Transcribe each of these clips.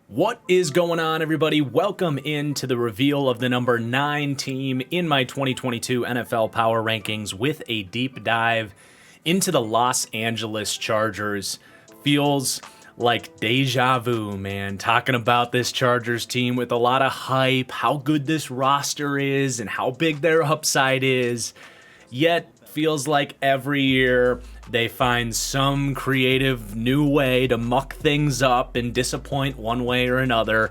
What is going on, everybody? Welcome into the reveal of the number 9 team in my 2022 NFL Power Rankings with a deep dive into the Los Angeles Chargers. Feels like deja vu, man, talking about this Chargers team with a lot of hype, how good this roster is and how big their upside is. Yet feels like every year they find some creative new way to muck things up and disappoint one way or another.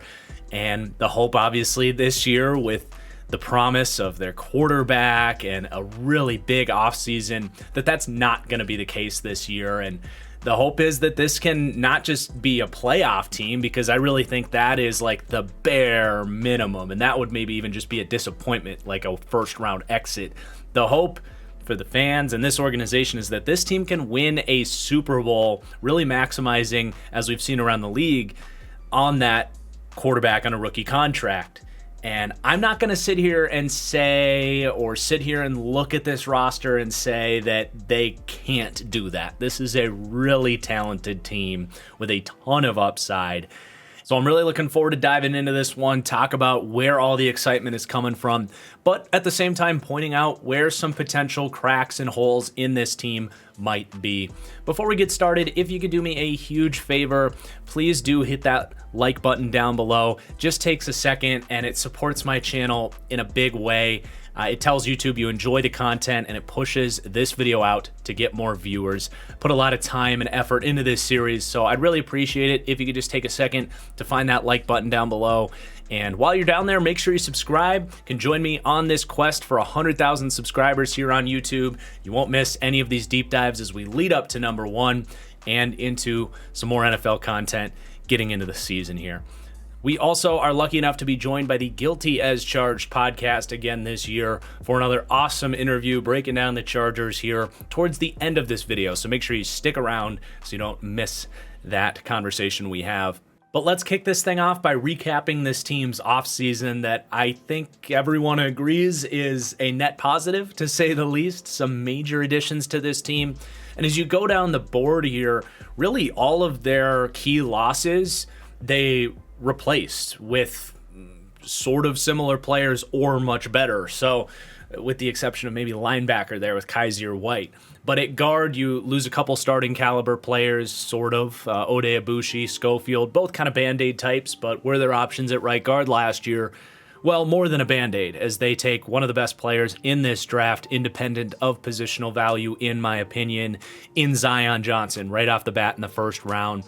And the hope, obviously, this year with the promise of their quarterback and a really big offseason, that's not going to be the case this year. And the hope is that this can not just be a playoff team, because I really think that is like the bare minimum. And that would maybe even just be a disappointment, like a first round exit. The hope for the fans and this organization is that this team can win a Super Bowl, really maximizing, as we've seen around the league, on that quarterback on a rookie contract. And I'm not going to sit here and look at this roster and say that they can't do that. This is a really talented team with a ton of upside. So I'm really looking forward to diving into this one, talk about where all the excitement is coming from, but at the same time pointing out where some potential cracks and holes in this team might be. Before we get started, if you could do me a huge favor, please do hit that like button down below. Just takes a second and it supports my channel in a big way. It tells YouTube you enjoy the content and it pushes this video out to get more viewers. Put a lot of time and effort into this series, so I'd really appreciate it if you could just take a second to find that like button down below. And while you're down there, make sure you subscribe. You can join me on this quest for 100,000 subscribers here on YouTube. You won't miss any of these deep dives as we lead up to number 1 and into some more NFL content getting into the season here. We also are lucky enough to be joined by the Guilty as Charged podcast again this year for another awesome interview breaking down the Chargers here towards the end of this video. So make sure you stick around so you don't miss that conversation we have. But let's kick this thing off by recapping this team's offseason that I think everyone agrees is a net positive, to say the least. Some major additions to this team. And as you go down the board here, really all of their key losses, they replaced with sort of similar players or much better. So with the exception of maybe linebacker there with Kaiser White. But at guard, you lose a couple starting caliber players, sort of. Ode Abushi, Schofield, both kind of Band-Aid types, but were their options at right guard last year? Well, more than a Band-Aid, as they take one of the best players in this draft, independent of positional value, in my opinion, in Zion Johnson, right off the bat in the first round.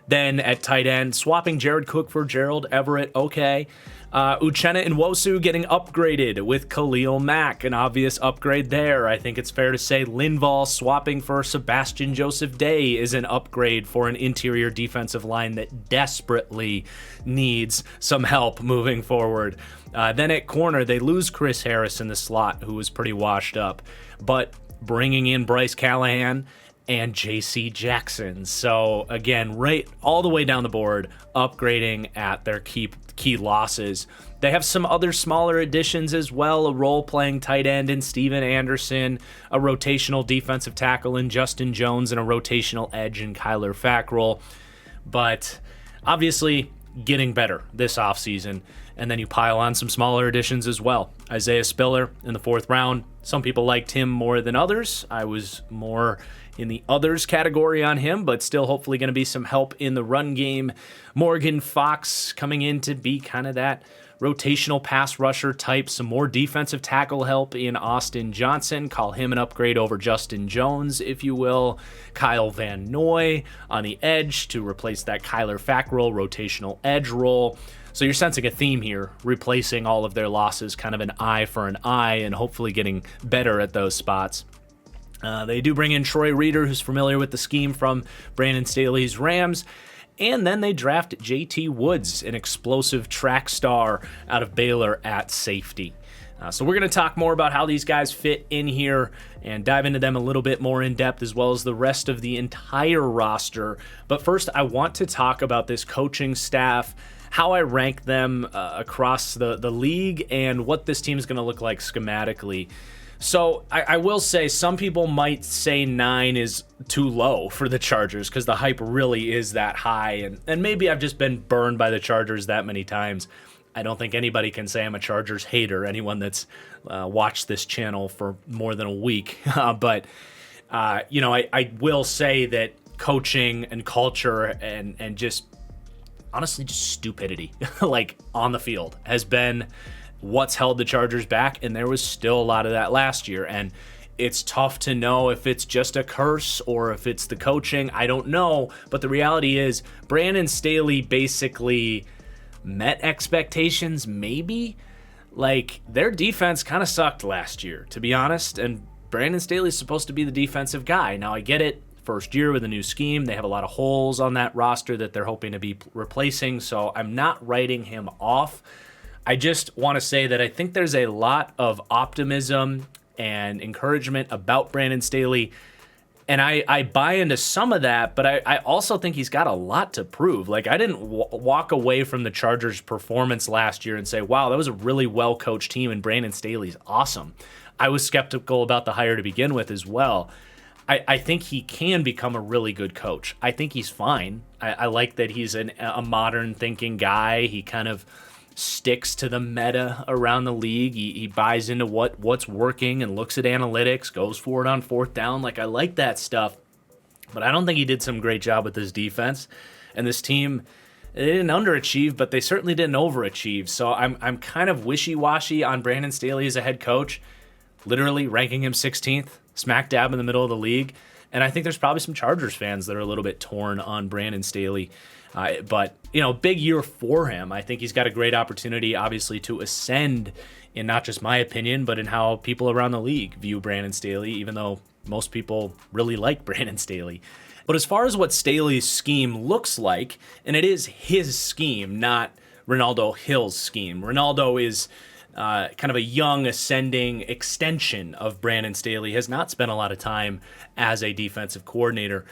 Then at tight end, swapping Jared Cook for Gerald Everett, okay. Uchenna Nwosu getting upgraded with Khalil Mack, an obvious upgrade there. I think it's fair to say Linval swapping for Sebastian Joseph Day is an upgrade for an interior defensive line that desperately needs some help moving forward. Then at corner, they lose Chris Harris in the slot, who was pretty washed up, but bringing in Bryce Callahan and J.C. Jackson. So again, right all the way down the board, upgrading at their key losses. They have some other smaller additions as well, a role-playing tight end in Steven Anderson, a rotational defensive tackle in Justin Jones, and a rotational edge in Kyler Fackrell. But obviously getting better this offseason. And then you pile on some smaller additions as well. Isaiah Spiller in the 4th round. Some people liked him more than others. I was more in the others category on him, but still hopefully going to be some help in the run game. Morgan Fox coming in to be kind of that rotational pass rusher type. Some more defensive tackle help in Austin Johnson. Call him an upgrade over Justin Jones, if you will. Kyle Van Noy on the edge to replace that Kyler Fackrell rotational edge role. So you're sensing a theme here, replacing all of their losses, kind of an eye for an eye, and hopefully getting better at those spots. They do bring in Troy Reader, who's familiar with the scheme from Brandon Staley's Rams. And then they draft J.T. Woods, an explosive track star out of Baylor at safety. So we're going to talk more about how these guys fit in here and dive into them a little bit more in depth, as well as the rest of the entire roster. But first, I want to talk about this coaching staff, how I rank them across the league, and what this team is going to look like schematically. So I will say some people might say 9 is too low for the Chargers because the hype really is that high. And maybe I've just been burned by the Chargers that many times. I don't think anybody can say I'm a Chargers hater, anyone that's watched this channel for more than a week. But I will say that coaching and culture and just honestly just stupidity like on the field has been what's held the Chargers back, and there was still a lot of that last year. And it's tough to know if it's just a curse or if it's the coaching. I don't know, but the reality is Brandon Staley basically met expectations, maybe. Like, their defense kind of sucked last year, to be honest, and Brandon Staley's supposed to be the defensive guy. Now, I get it, first year with a new scheme, they have a lot of holes on that roster that they're hoping to be replacing, so I'm not writing him off. I just want to say that I think there's a lot of optimism and encouragement about Brandon Staley, and I buy into some of that, but I also think he's got a lot to prove. Like, I didn't walk away from the Chargers' performance last year and say, wow, that was a really well-coached team, and Brandon Staley's awesome. I was skeptical about the hire to begin with as well. I think he can become a really good coach. I think he's fine. I like that he's a modern thinking guy. He kind of sticks to the meta around the league. He buys into what's working and looks at analytics, goes for it on fourth down. Like, I like that stuff. But I don't think he did some great job with his defense. And this team, they didn't underachieve, but they certainly didn't overachieve. So I'm kind of wishy-washy on Brandon Staley as a head coach, literally ranking him 16th, smack dab in the middle of the league. And I think there's probably some Chargers fans that are a little bit torn on Brandon Staley. But, big year for him. I think he's got a great opportunity, obviously, to ascend in not just my opinion, but in how people around the league view Brandon Staley, even though most people really like Brandon Staley. But as far as what Staley's scheme looks like, and it is his scheme, not Ronaldo Hill's scheme. Ronaldo is kind of a young ascending extension of Brandon Staley, has not spent a lot of time as a defensive coordinator.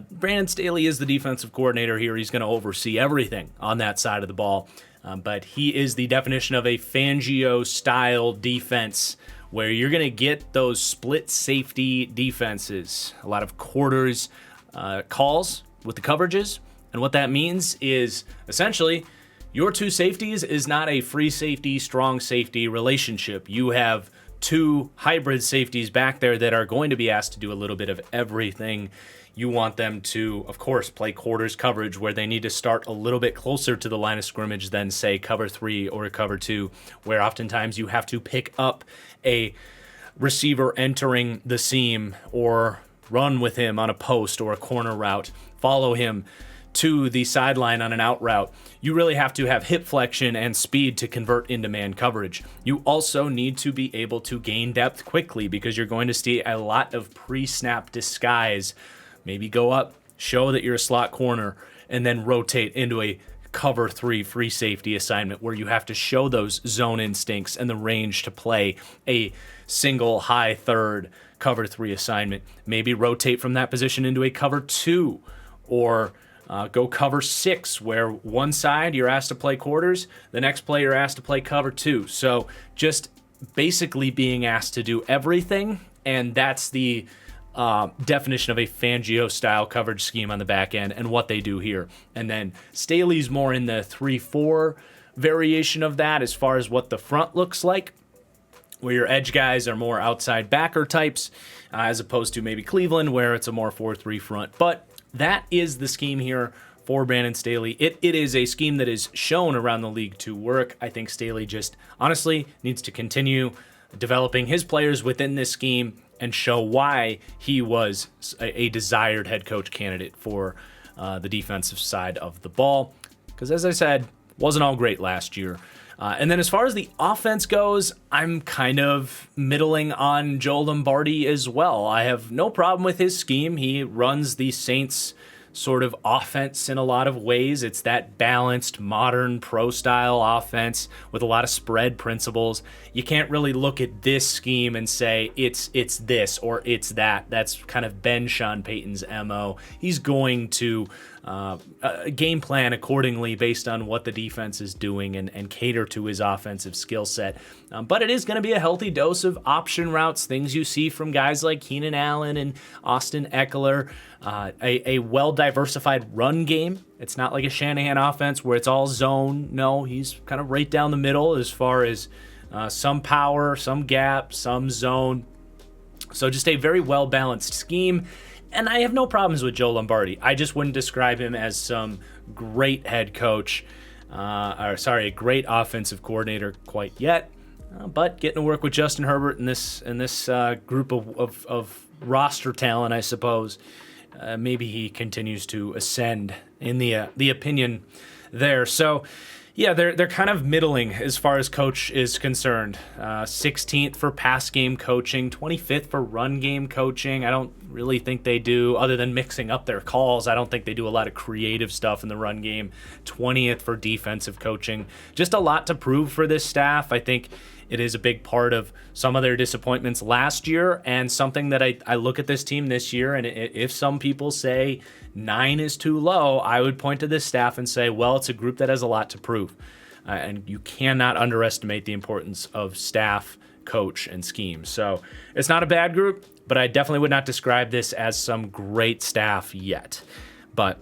Brandon Staley is the defensive coordinator here. He's going to oversee everything on that side of the ball. But he is the definition of a Fangio-style defense where you're going to get those split safety defenses, a lot of quarters calls with the coverages. And what that means is essentially your two safeties is not a free safety, strong safety relationship. You have two hybrid safeties back there that are going to be asked to do a little bit of everything. You want them to, of course, play quarters coverage where they need to start a little bit closer to the line of scrimmage than, say, cover 3 or cover 2, where oftentimes you have to pick up a receiver entering the seam or run with him on a post or a corner route, follow him to the sideline on an out route. You really have to have hip flexion and speed to convert into man coverage. You also need to be able to gain depth quickly because you're going to see a lot of pre-snap disguise. Maybe go up, show that you're a slot corner, and then rotate into a cover 3 free safety assignment where you have to show those zone instincts and the range to play a single high third cover 3 assignment. Maybe rotate from that position into a cover 2 or go cover 6, where one side you're asked to play quarters, the next play you're asked to play cover 2. So just basically being asked to do everything, and that's the definition of a Fangio-style coverage scheme on the back end and what they do here. And then Staley's more in the 3-4 variation of that as far as what the front looks like, where your edge guys are more outside backer types, as opposed to maybe Cleveland, where it's a more 4-3 front. But that is the scheme here for Brandon Staley. It is a scheme that is shown around the league to work. I think Staley just honestly needs to continue developing his players within this scheme and show why he was a desired head coach candidate for the defensive side of the ball. Because as I said, wasn't all great last year. And then as far as the offense goes, I'm kind of middling on Joe Lombardi as well. I have no problem with his scheme. He runs the Saints sort of offense in a lot of ways. It's that balanced, modern, pro-style offense with a lot of spread principles. You can't really look at this scheme and say it's this or it's that. That's kind of been Sean Payton's MO. He's going to game plan accordingly based on what the defense is doing and cater to his offensive skill set. But it is going to be a healthy dose of option routes, things you see from guys like Keenan Allen and Austin Eckler, a well-diversified run game. It's not like a Shanahan offense where it's all zone. No, he's kind of right down the middle as far as some power, some gap, some zone. So just a very well-balanced scheme. And I have no problems with Joe Lombardi. I just wouldn't describe him as some great head coach, a great offensive coordinator quite yet. But getting to work with Justin Herbert in this group of roster talent, I suppose, maybe he continues to ascend in the opinion there. So, yeah, they're kind of middling as far as coach is concerned. 16th for pass game coaching, 25th for run game coaching. I don't really think they do, other than mixing up their calls. I don't think they do a lot of creative stuff in the run game. 20th for defensive coaching. Just a lot to prove for this staff. I think it is a big part of some of their disappointments last year, and something that I look at this team this year, and if some people say 9 is too low, I would point to this staff and say, well, it's a group that has a lot to prove. And you cannot underestimate the importance of staff, coach, and scheme. So it's not a bad group, but I definitely would not describe this as some great staff yet. But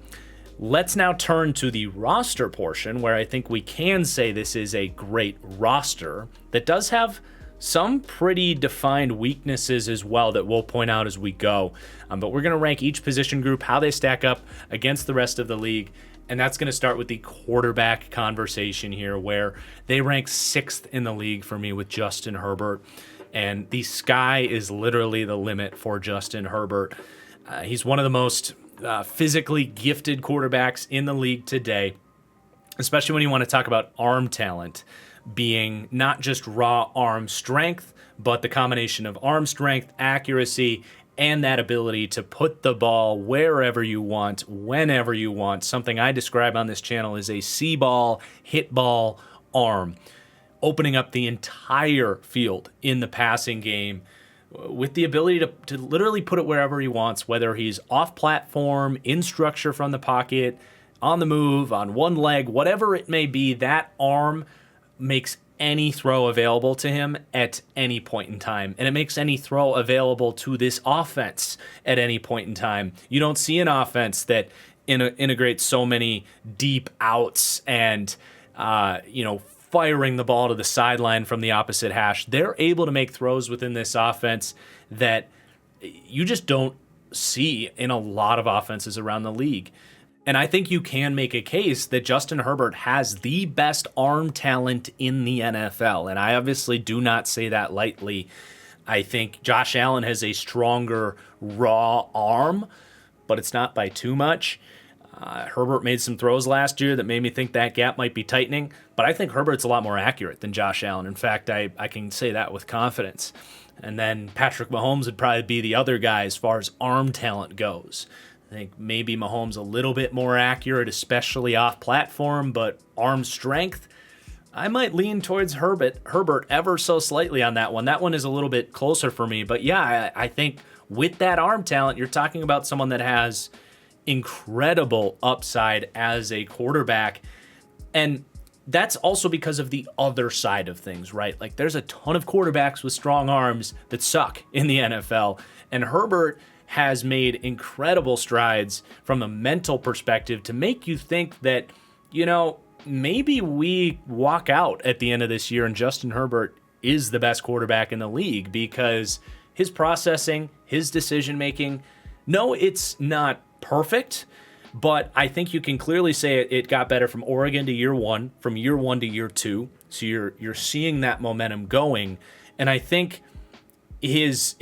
let's now turn to the roster portion, where I think we can say this is a great roster that does have some pretty defined weaknesses as well that we'll point out as we go. But we're going to rank each position group, how they stack up against the rest of the league. And that's going to start with the quarterback conversation here, where they rank 6th in the league for me with Justin Herbert. And the sky is literally the limit for Justin Herbert. He's one of the most physically gifted quarterbacks in the league today, especially when you want to talk about arm talent being not just raw arm strength, but the combination of arm strength, accuracy, and that ability to put the ball wherever you want, whenever you want. Something I describe on this channel is a C-ball, hit ball arm, opening up the entire field in the passing game with the ability to literally put it wherever he wants, whether he's off platform, in structure from the pocket, on the move, on one leg, whatever it may be. That arm makes any throw available to him at any point in time, and it makes any throw available to this offense at any point in time. You don't see an offense that integrates so many deep outs and firing the ball to the sideline from the opposite hash. They're able to make throws within this offense that you just don't see in a lot of offenses around the league. And I think you can make a case that Justin Herbert has the best arm talent in the NFL. And I obviously do not say that lightly. I think Josh Allen has a stronger raw arm, but it's not by too much. Herbert made some throws last year that made me think that gap might be tightening, but I think Herbert's a lot more accurate than Josh Allen. In fact, I can say that with confidence. And then Patrick Mahomes would probably be the other guy as far as arm talent goes. I think maybe Mahomes a little bit more accurate, especially off platform, but arm strength, I might lean towards Herbert ever so slightly on that one. That one is a little bit closer for me. But yeah, I think with that arm talent, you're talking about someone that has incredible upside as a quarterback. And that's also because of the other side of things, right? Like, there's a ton of quarterbacks with strong arms that suck in the NFL. And Herbert has made incredible strides from a mental perspective to make you think that, maybe we walk out at the end of this year and Justin Herbert is the best quarterback in the league, because his processing, his decision-making, no, it's not perfect, but I think you can clearly say it got better from Oregon to year one, from year one to year two. So you're seeing that momentum going. And I think his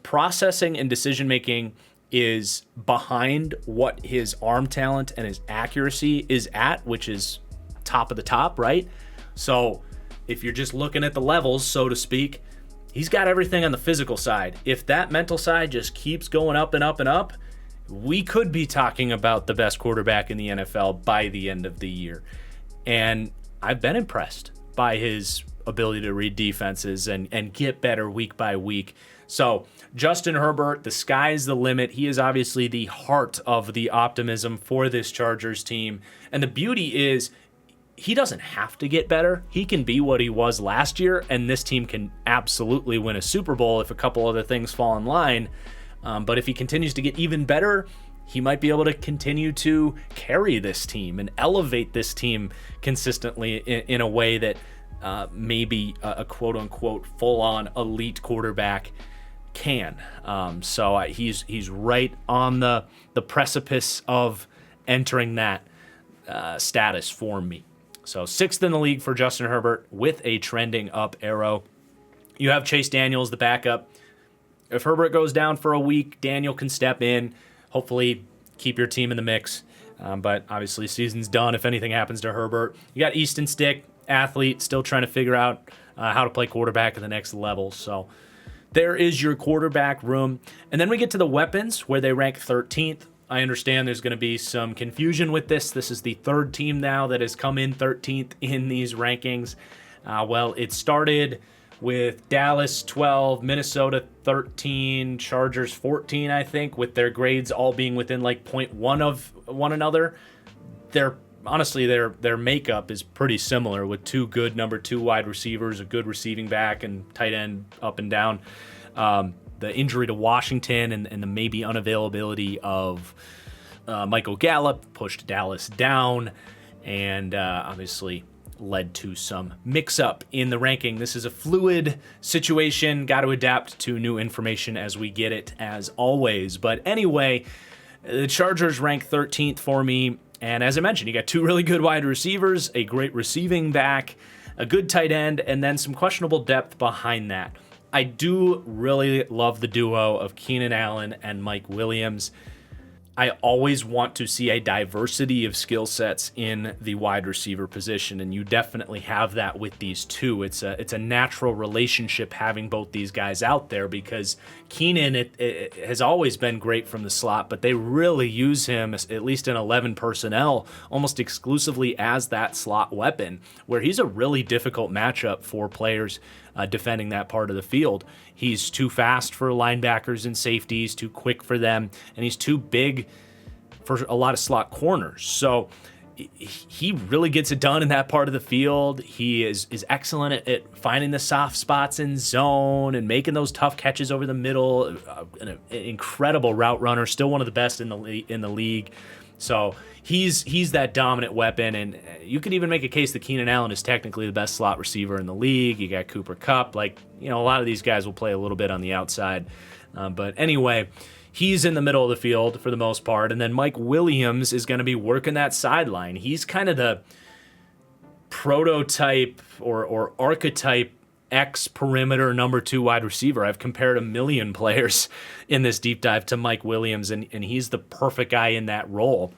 processing and decision making is behind what his arm talent and his accuracy is at, which is top of the top, right? So if you're just looking at the levels, so to speak, he's got everything on the physical side. If that mental side just keeps going up and up and up, we could be talking about the best quarterback in the NFL by the end of the year. And I've been impressed by his ability to read defenses and get better week by week. So Justin Herbert, the sky's the limit. He is obviously the heart of the optimism for this Chargers team. And the beauty is he doesn't have to get better. He can be what he was last year, and this team can absolutely win a Super Bowl if a couple other things fall in line. But if he continues to get even better, he might be able to continue to carry this team and elevate this team consistently in a way that maybe a quote-unquote full-on elite quarterback can. So he's right on the precipice of entering that status for me. So 6th in the league for Justin Herbert with a trending up arrow. You have Chase Daniels, the backup. If Herbert goes down for a week, Daniel can step in, hopefully keep your team in the mix. But obviously season's done if anything happens to Herbert. You got Easton Stick, athlete, still trying to figure out how to play quarterback at the next level. So there is your quarterback room. And then we get to the weapons where they rank 13th. I understand there's going to be some confusion with this. This is the third team now that has come in 13th in these rankings. Well, it started with Dallas 12, Minnesota 13, Chargers 14, I think, with their grades all being within like 0.1 of one another. Honestly, their makeup is pretty similar with two good number 2 wide receivers, a good receiving back, and tight end up and down. The injury to Washington and the maybe unavailability of Michael Gallup pushed Dallas down and obviously led to some mix-up in the ranking. This is a fluid situation. Got to adapt to new information as we get it, as always. But anyway, the Chargers rank 13th for me. And as I mentioned, you got 2 really good wide receivers, a great receiving back, a good tight end, and then some questionable depth behind that. I do really love the duo of Keenan Allen and Mike Williams. I always want to see a diversity of skill sets in the wide receiver position, and you definitely have that with these two. It's a natural relationship having both these guys out there because Keenan it has always been great from the slot, but they really use him, at least in 11 personnel, almost exclusively as that slot weapon, where he's a really difficult matchup for players defending that part of the field. He's too fast for linebackers and safeties, too quick for them, and he's too big for a lot of slot corners. So he really gets it done in that part of the field. He is excellent at finding the soft spots in zone and making those tough catches over the middle. An incredible route runner, still one of the best in the league. So he's that dominant weapon, and you could even make a case that Keenan Allen is technically the best slot receiver in the league. You got Cooper Kupp. A lot of these guys will play a little bit on the outside. But anyway, he's in the middle of the field for the most part, and then Mike Williams is going to be working that sideline. He's kind of the prototype or archetype X-perimeter number 2 wide receiver. I've compared a million players in this deep dive to Mike Williams, and he's the perfect guy in that role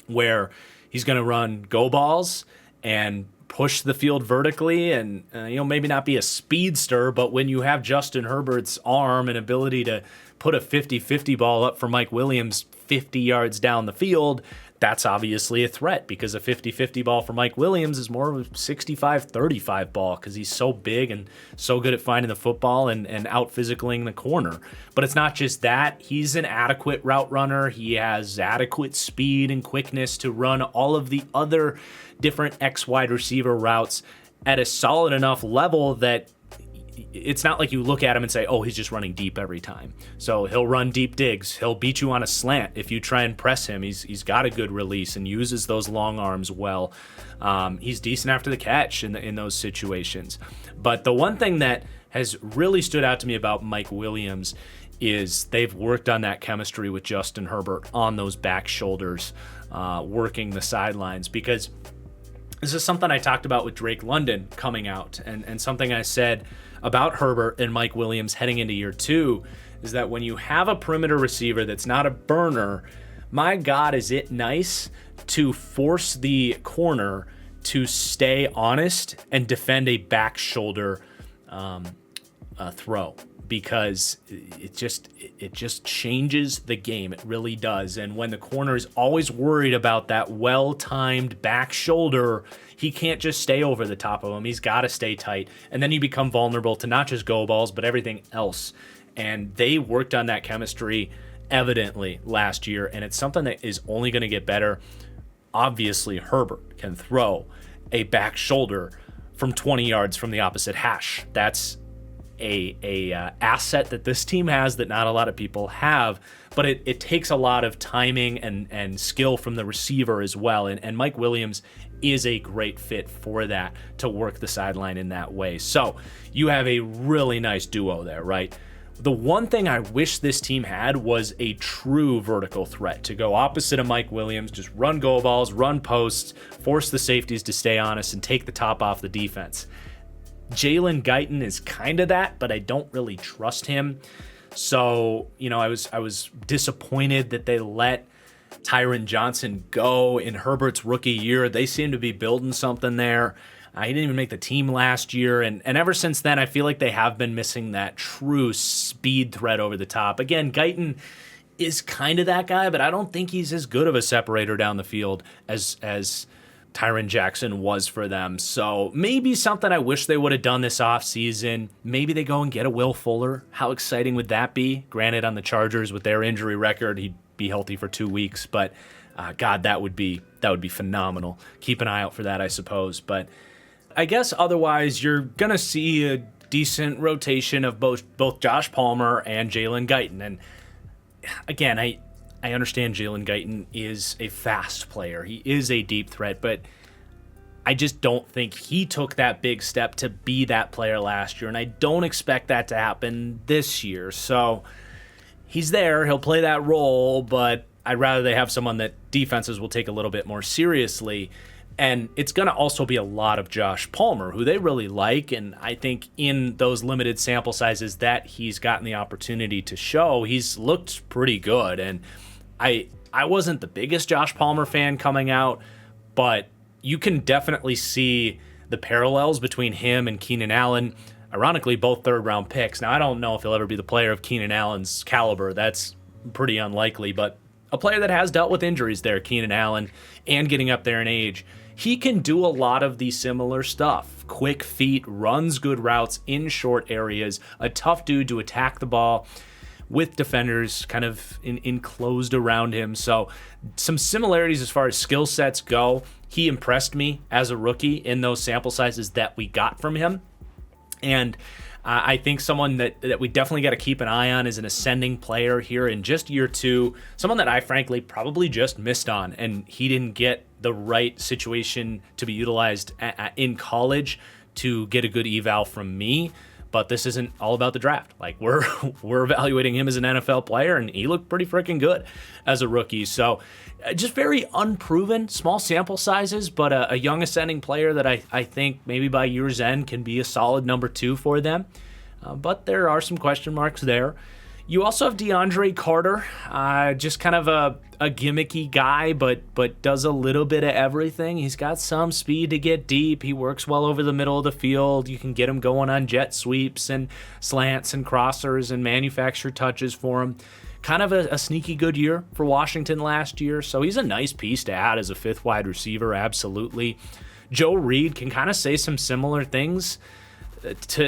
where he's going to run go balls and push the field vertically and maybe not be a speedster, but when you have Justin Herbert's arm and ability to put a 50-50 ball up for Mike Williams 50 yards down the field, that's obviously a threat because a 50-50 ball for Mike Williams is more of a 65-35 ball because he's so big and so good at finding the football and out-physicaling the corner. But it's not just that. He's an adequate route runner. He has adequate speed and quickness to run all of the other different X wide receiver routes at a solid enough level that it's not like you look at him and say, oh, he's just running deep every time. So he'll run deep digs. He'll beat you on a slant if you try and press him. He's got a good release and uses those long arms well. He's decent after the catch in those situations. But the one thing that has really stood out to me about Mike Williams is they've worked on that chemistry with Justin Herbert on those back shoulders, working the sidelines, because this is something I talked about with Drake London coming out, and something I said about Herbert and Mike Williams heading into year 2 is that when you have a perimeter receiver that's not a burner, my God, is it nice to force the corner to stay honest and defend a back shoulder throw, because it just changes the game. It really does. And when the corner is always worried about that well-timed back shoulder, he can't just stay over the top of him. He's got to stay tight. And then you become vulnerable to not just go balls, but everything else. And they worked on that chemistry evidently last year, and it's something that is only going to get better. Obviously, Herbert can throw a back shoulder from 20 yards from the opposite hash. That's a asset that this team has that not a lot of people have, but it takes a lot of timing and skill from the receiver as well. And Mike Williams is a great fit for that, to work the sideline in that way. So you have a really nice duo there, right? The one thing I wish this team had was a true vertical threat to go opposite of Mike Williams, just run go balls, run posts, force the safeties to stay honest, and take the top off the defense. Jalen Guyton is kind of that, but I don't really trust him. So, I was disappointed that they let Tyron Johnson go in Herbert's rookie year. They seem to be building something there. He didn't even make the team last year, and ever since then, I feel like they have been missing that true speed threat over the top. Again, Guyton is kind of that guy, but I don't think he's as good of a separator down the field as Tyron Jackson was for them. So maybe something I wish they would have done this offseason. Maybe they go and get a Will Fuller. How exciting would that be? Granted, on the Chargers with their injury record, he'd be healthy for 2 weeks, but God, that would be phenomenal. Keep an eye out for that, I suppose. But I guess otherwise, you're gonna see a decent rotation of both Josh Palmer and Jalen Guyton. And again, I understand Jalen Guyton is a fast player. He is a deep threat, but I just don't think he took that big step to be that player last year, and I don't expect that to happen this year. So he's there. He'll play that role, but I'd rather they have someone that defenses will take a little bit more seriously. And it's going to also be a lot of Josh Palmer, who they really like, and I think in those limited sample sizes that he's gotten the opportunity to show, he's looked pretty good. And I wasn't the biggest Josh Palmer fan coming out, but you can definitely see the parallels between him and Keenan Allen. Ironically, both third-round picks. Now, I don't know if he'll ever be the player of Keenan Allen's caliber. That's pretty unlikely, but a player that has dealt with injuries there, Keenan Allen, and getting up there in age. He can do a lot of the similar stuff. Quick feet, runs good routes in short areas, a tough dude to attack the ball with defenders kind of enclosed around him. So some similarities as far as skill sets go. He impressed me as a rookie in those sample sizes that we got from him. And I think someone that we definitely got to keep an eye on is an ascending player here in just year two. Someone that I frankly probably just missed on, and he didn't get the right situation to be utilized in college to get a good eval from me. But this isn't all about the draft. Like, we're evaluating him as an NFL player, and he looked pretty freaking good as a rookie. So just very unproven, small sample sizes, but a young ascending player that I think maybe by year's end can be a solid number 2 for them. But there are some question marks there. You also have DeAndre Carter, just kind of a gimmicky guy, but does a little bit of everything. He's got some speed to get deep. He works well over the middle of the field. You can get him going on jet sweeps and slants and crossers and manufacture touches for him. Kind of a sneaky good year for Washington last year, so he's a nice piece to add as a 5th wide receiver, absolutely. Joe Reed can kind of say some similar things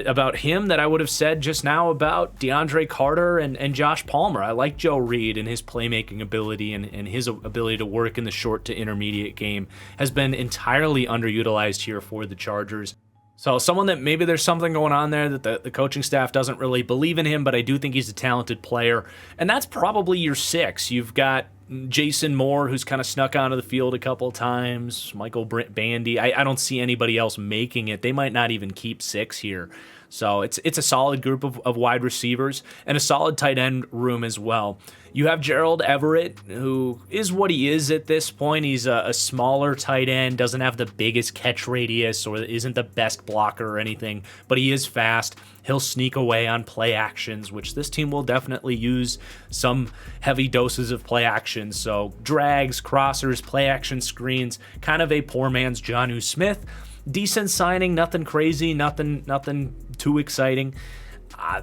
about him that I would have said just now about DeAndre Carter and Josh Palmer. I like Joe Reed and his playmaking ability and his ability to work in the short to intermediate game has been entirely underutilized here for the Chargers. So someone that maybe there's something going on there that the coaching staff doesn't really believe in him, but I do think he's a talented player. And that's probably your 6. You've got Jason Moore, who's kind of snuck onto the field a couple of times. Michael Bandy. I don't see anybody else making it. They might not even keep 6 here. So it's a solid group of wide receivers and a solid tight end room as well. You have Gerald Everett, who is what he is at this point. He's a smaller tight end, doesn't have the biggest catch radius or isn't the best blocker or anything, but he is fast. He'll sneak away on play actions, which this team will definitely use some heavy doses of play actions. So drags, crossers, play action screens, kind of a poor man's Jonnu Smith. Decent signing, nothing crazy, nothing too exciting.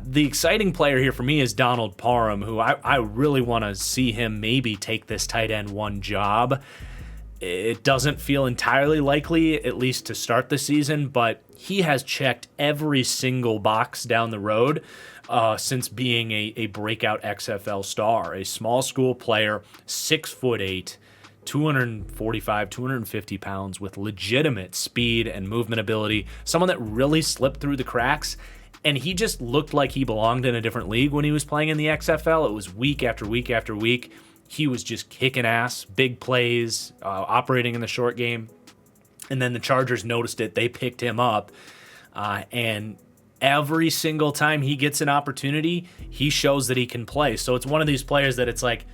The exciting player here for me is Donald Parham, who I really want to see him maybe take this tight end 1 job. It doesn't feel entirely likely, at least to start the season, but he has checked every single box down the road since being a breakout XFL star, a small school player, 6'8", 245, 250 pounds with legitimate speed and movement ability, someone that really slipped through the cracks. And he just looked like he belonged in a different league when he was playing in the XFL. It was week after week after week. He was just kicking ass, big plays, operating in the short game. And then the Chargers noticed it. They picked him up. And every single time he gets an opportunity, he shows that he can play. So it's one of these players that it's like,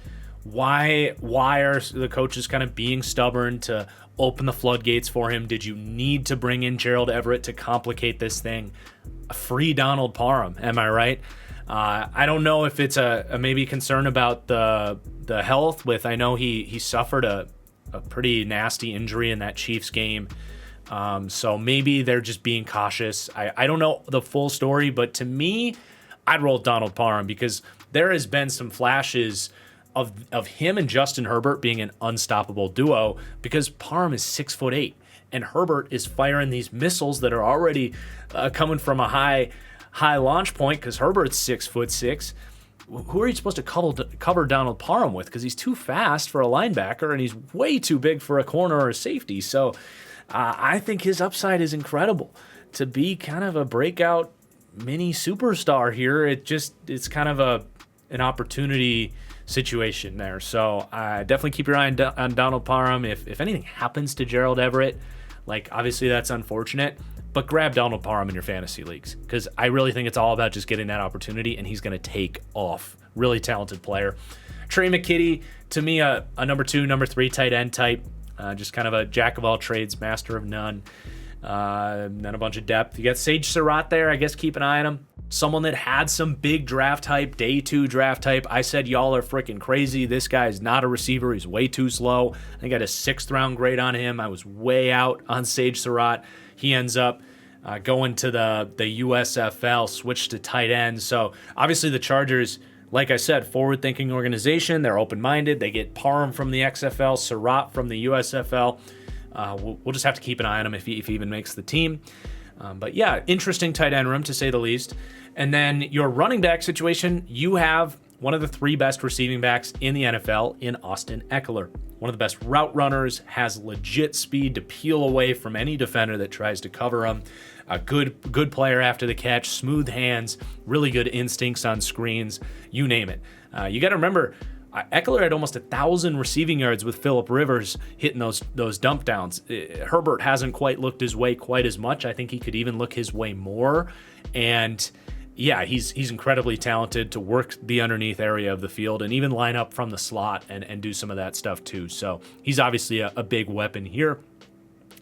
why are the coaches kind of being stubborn to open the floodgates for him? Did you need to bring in Gerald Everett to complicate this thing? Free Donald Parham, am I right? I don't know if it's a maybe concern about the health with, I know he suffered a pretty nasty injury in that Chiefs game. So maybe they're just being cautious. I don't know the full story, but to me, I'd roll Donald Parham because there has been some flashes of him and Justin Herbert being an unstoppable duo because Parham is 6'8", and Herbert is firing these missiles that are already coming from a high launch point because Herbert's 6'6". Who are you supposed to cover Donald Parham with? Because he's too fast for a linebacker and he's way too big for a corner or a safety. So I think his upside is incredible. To be kind of a breakout mini superstar here, it's kind of an opportunity situation there. So definitely keep your eye on Donald Parham. If anything happens to Gerald Everett, like obviously that's unfortunate, but grab Donald Parham in your fantasy leagues because I really think it's all about just getting that opportunity, and he's going to take off. Really talented player. Trey McKitty, to me, a number 2, number 3 tight end type. Just kind of a jack of all trades, master of none. Then a bunch of depth. You got Sage Surratt there. I guess keep an eye on him. Someone that had some big draft hype, day 2 draft hype. I said y'all are freaking crazy. This guy is not a receiver. He's way too slow. I think I had a 6th round grade on him. I was way out on Sage Surratt. He ends up going to the USFL, switched to tight end. So obviously the Chargers, like I said, forward-thinking organization. They're open-minded. They get Parham from the XFL, Surratt from the USFL. We'll just have to keep an eye on him if he even makes the team. But yeah, interesting tight end room to say the least. And then your running back situation, you have one of the 3 best receiving backs in the NFL in Austin Eckler. One of the best route runners, has legit speed to peel away from any defender that tries to cover him. A good player after the catch, smooth hands, really good instincts on screens, you name it. You got to remember, Eckler had almost 1,000 receiving yards with Phillip Rivers hitting those dump downs. Herbert hasn't quite looked his way quite as much. I think he could even look his way more. And yeah, he's incredibly talented to work the underneath area of the field and even line up from the slot and do some of that stuff too. So he's obviously a big weapon here.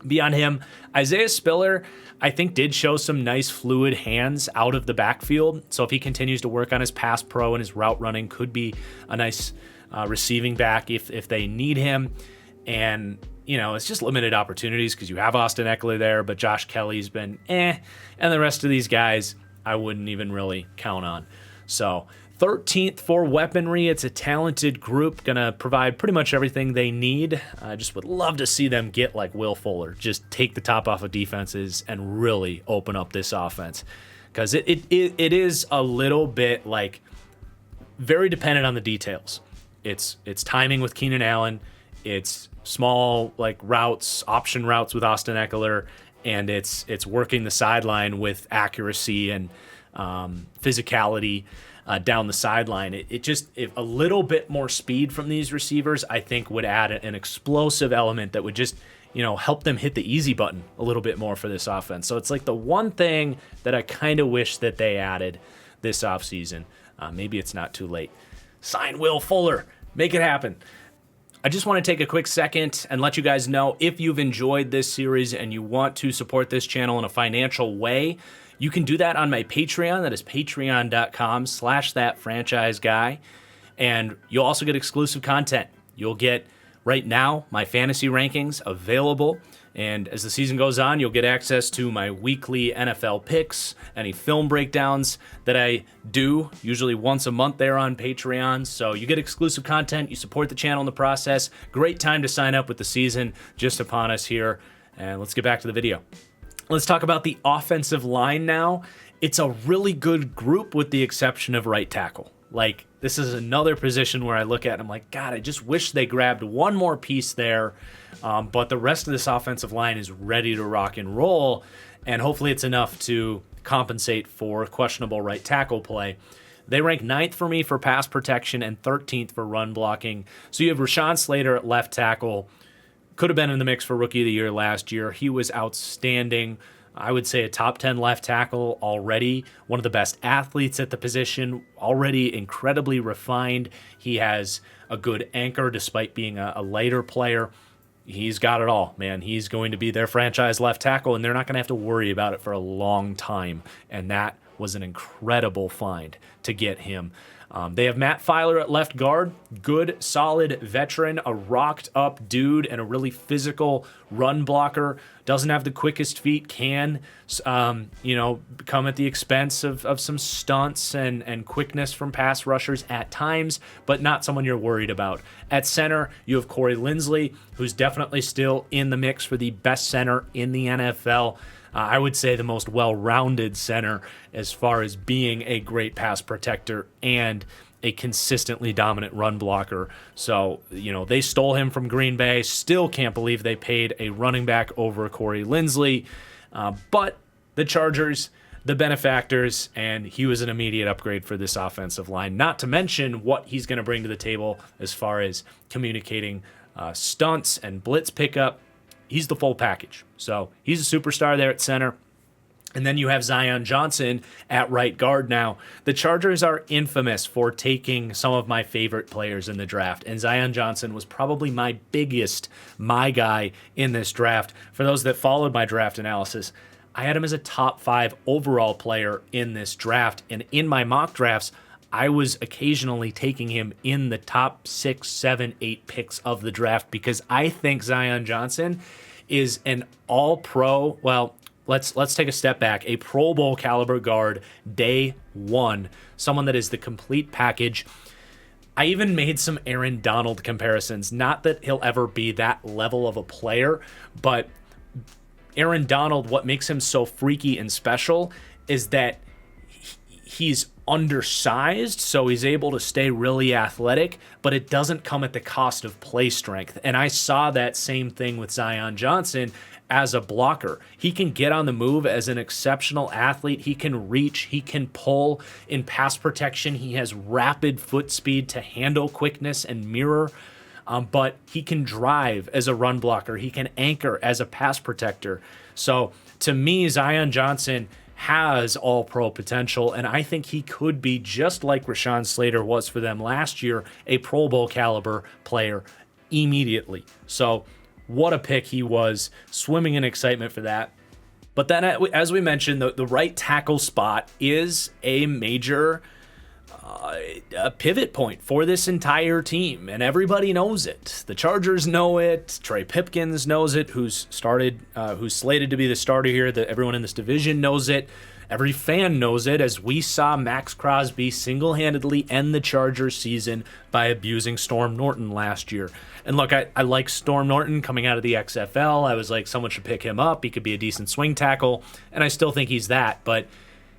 Beyond him, Isaiah Spiller, I think, did show some nice fluid hands out of the backfield. So if he continues to work on his pass pro and his route running, could be a nice receiving back if they need him. And, you know, it's just limited opportunities because you have Austin Eckler there, but Josh Kelly's been and the rest of these guys I wouldn't even really count on. So 13th for weaponry. It's a talented group, going to provide pretty much everything they need. I just would love to see them get like Will Fuller, just take the top off of defenses and really open up this offense. Because it is a little bit like very dependent on the details. It's timing with Keenan Allen. It's small like routes, option routes with Austin Eckler, and it's working the sideline with accuracy and physicality down the sideline. If a little bit more speed from these receivers, I think would add an explosive element that would just, help them hit the easy button a little bit more for this offense. So it's like the one thing that I kind of wish that they added this offseason. Maybe it's not too late. Sign Will Fuller. Make it happen. I just want to take a quick second and let you guys know if you've enjoyed this series and you want to support this channel in a financial way, you can do that on my Patreon. That is patreon.com/thatfranchiseguy. And you'll also get exclusive content. You'll get, right now, my fantasy rankings available. And as the season goes on, you'll get access to my weekly NFL picks, any film breakdowns that I do, usually once a month there on Patreon. So you get exclusive content. You support the channel in the process. Great time to sign up with the season just upon us here. And let's get back to the video. Let's talk about the offensive line now. it's a really good group with the exception of right tackle. Like, this is another position where I look at and I'm like, God, I just wish they grabbed one more piece there. But the rest of this offensive line is ready to rock and roll, and hopefully it's enough to compensate for questionable right tackle play. They rank 9th for me for pass protection and 13th for run blocking. So you have Rashawn Slater at left tackle. Could have been in the mix for Rookie of the Year last year. He was outstanding. I would say a top 10 left tackle already. One of the best athletes at the position. Already incredibly refined. He has a good anchor despite being a lighter player. He's got it all, man. He's going to be their franchise left tackle, and they're not going to have to worry about it for a long time. And that was an incredible find to get him. They have Matt Filer at left guard. Good, solid veteran, a rocked-up dude, and a really physical run blocker. Doesn't have the quickest feet, can, come at the expense of some stunts and quickness from pass rushers at times, but not someone you're worried about. At center, you have Corey Linsley, who's definitely still in the mix for the best center in the NFL. I would say the most well-rounded center as far as being a great pass protector and a consistently dominant run blocker. So, they stole him from Green Bay. Still can't believe they paid a running back over Corey Linsley. But the Chargers, the benefactors, and he was an immediate upgrade for this offensive line. Not to mention what he's going to bring to the table as far as communicating stunts and blitz pickup. He's the full package. So he's a superstar there at center. And then you have Zion Johnson at right guard now. The Chargers are infamous for taking some of my favorite players in the draft. And Zion Johnson was probably my guy in this draft. For those that followed my draft analysis, I had him as a top 5 overall player in this draft. And in my mock drafts, I was occasionally taking him in the top 6, 7, 8 picks of the draft because I think Zion Johnson is an all-pro, well, let's take a step back, a Pro Bowl caliber guard day one, someone that is the complete package. I even made some Aaron Donald comparisons, not that he'll ever be that level of a player, but Aaron Donald, what makes him so freaky and special is that he's undersized, so he's able to stay really athletic, but it doesn't come at the cost of play strength. And I saw that same thing with Zion Johnson as a blocker. He can get on the move as an exceptional athlete. He can reach, he can pull. In pass protection, he has rapid foot speed to handle quickness and mirror. But he can drive as a run blocker. He can anchor as a pass protector. So to me, Zion Johnson has all-pro potential, and I think he could be, just like Rashawn Slater was for them last year, a Pro Bowl caliber player immediately. So what a pick he was, swimming in excitement for that. But then, as we mentioned, the right tackle spot is a major a pivot point for this entire team, and everybody knows it. The Chargers know it. Trey Pipkins knows it, who's slated to be the starter here. That everyone in this division knows it. Every fan knows it, as we saw Max Crosby single-handedly end the Chargers season by abusing Storm Norton last year. And look, I like Storm Norton coming out of the XFL. I was like, someone should pick him up. He could be a decent swing tackle, and I still think he's that, but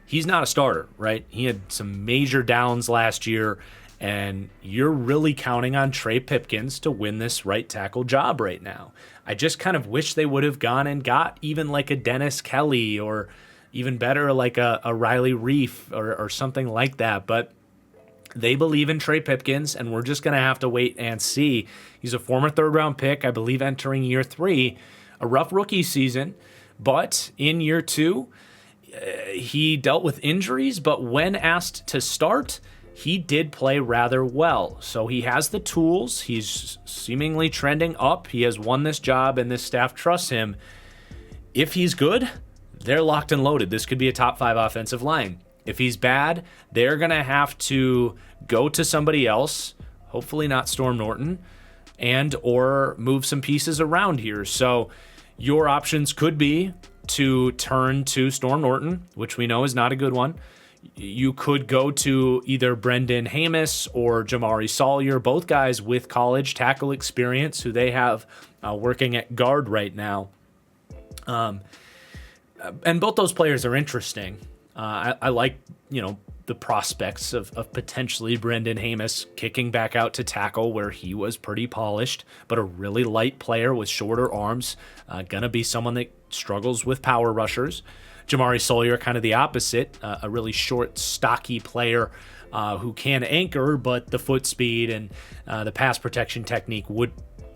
he's not a starter, right? He had some major downs last year, and you're really counting on Trey Pipkins to win this right tackle job right now. I just kind of wish they would have gone and got even like a Dennis Kelly, or even better, like a Riley Reif or something like that. But they believe in Trey Pipkins, and we're just going to have to wait and see. He's a former third-round pick, I believe, entering year 3. A rough rookie season, but in year 2, he dealt with injuries, but when asked to start, he did play rather well. So he has the tools. He's seemingly trending up. He has won this job, and this staff trusts him. If he's good, they're locked and loaded. This could be a top 5 offensive line. If he's bad, they're going to have to go to somebody else, hopefully not Storm Norton, and or move some pieces around here. So your options could be to turn to Storm Norton, which we know is not a good one. You could go to either Brendan Hamus or Jamari Sawyer, both guys with college tackle experience who they have working at guard right now. And both those players are interesting. I like, the prospects of potentially Brendan Hamus kicking back out to tackle where he was pretty polished, but a really light player with shorter arms, gonna be someone that struggles with power rushers. Jamari Sawyer, kind of the opposite, a really short, stocky player who can anchor, but the foot speed and the pass protection technique would,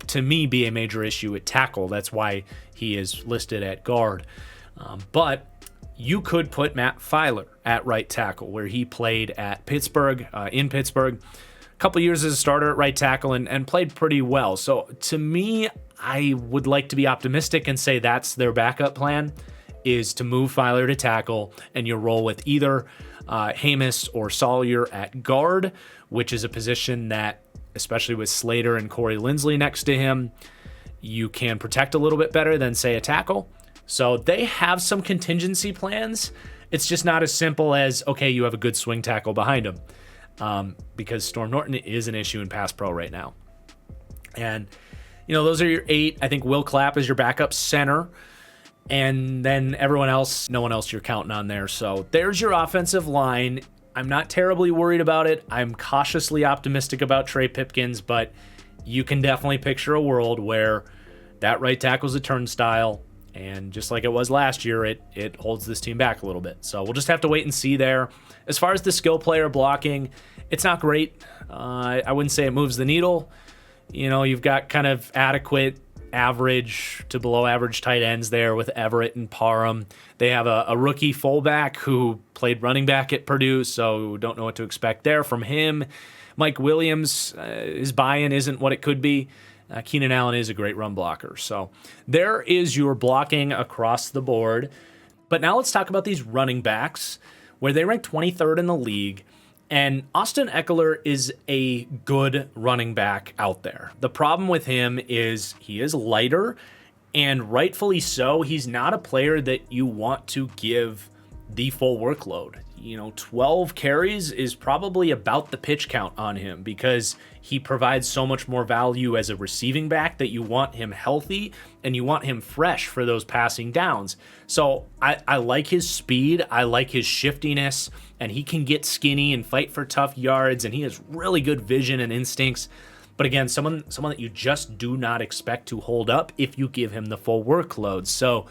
to me, be a major issue at tackle. That's why he is listed at guard. But you could put Matt Filer at right tackle, where he played at Pittsburgh, in Pittsburgh, a couple years as a starter at right tackle and played pretty well. So to me, I would like to be optimistic and say that's their backup plan, is to move Filer to tackle, and you roll with either Hamus or Sawyer at guard, which is a position that, especially with Slater and Corey Linsley next to him, you can protect a little bit better than, say, a tackle. So they have some contingency plans. It's just not as simple as, okay, you have a good swing tackle behind him, because Storm Norton is an issue in pass pro right now. And, those are your 8. I think Will Clapp is your backup center. And then everyone else, no one else you're counting on there. So there's your offensive line. I'm not terribly worried about it. I'm cautiously optimistic about Trey Pipkins, but you can definitely picture a world where that right tackle's a turnstile. And just like it was last year, it holds this team back a little bit. So we'll just have to wait and see there. As far as the skill player blocking, it's not great. I wouldn't say it moves the needle. You've got kind of adequate, average to below average tight ends there with Everett and Parham. They have a rookie fullback who played running back at Purdue, so don't know what to expect there from him. Mike Williams, his buy-in isn't what it could be. Keenan Allen is a great run blocker. So there is your blocking across the board. But now let's talk about these running backs, where they rank 23rd in the league. And Austin Eckler is a good running back out there. The problem with him is he is lighter, and rightfully so. He's not a player that you want to give the full workload. 12 carries is probably about the pitch count on him, because he provides so much more value as a receiving back that you want him healthy and you want him fresh for those passing downs. So I like his speed. I like his shiftiness, and he can get skinny and fight for tough yards, and he has really good vision and instincts. But again, someone that you just do not expect to hold up if you give him the full workload. So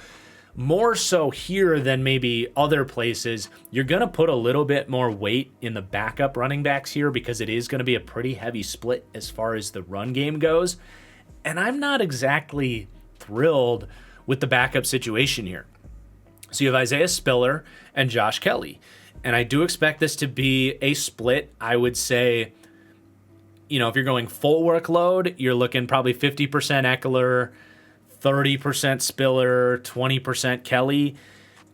more so here than maybe other places, you're going to put a little bit more weight in the backup running backs here, because it is going to be a pretty heavy split as far as the run game goes. And I'm not exactly thrilled with the backup situation here. So you have Isaiah Spiller and Josh Kelly. And I do expect this to be a split. I would say, if you're going full workload, you're looking probably 50% Eckler, 30% Spiller, 20% Kelly.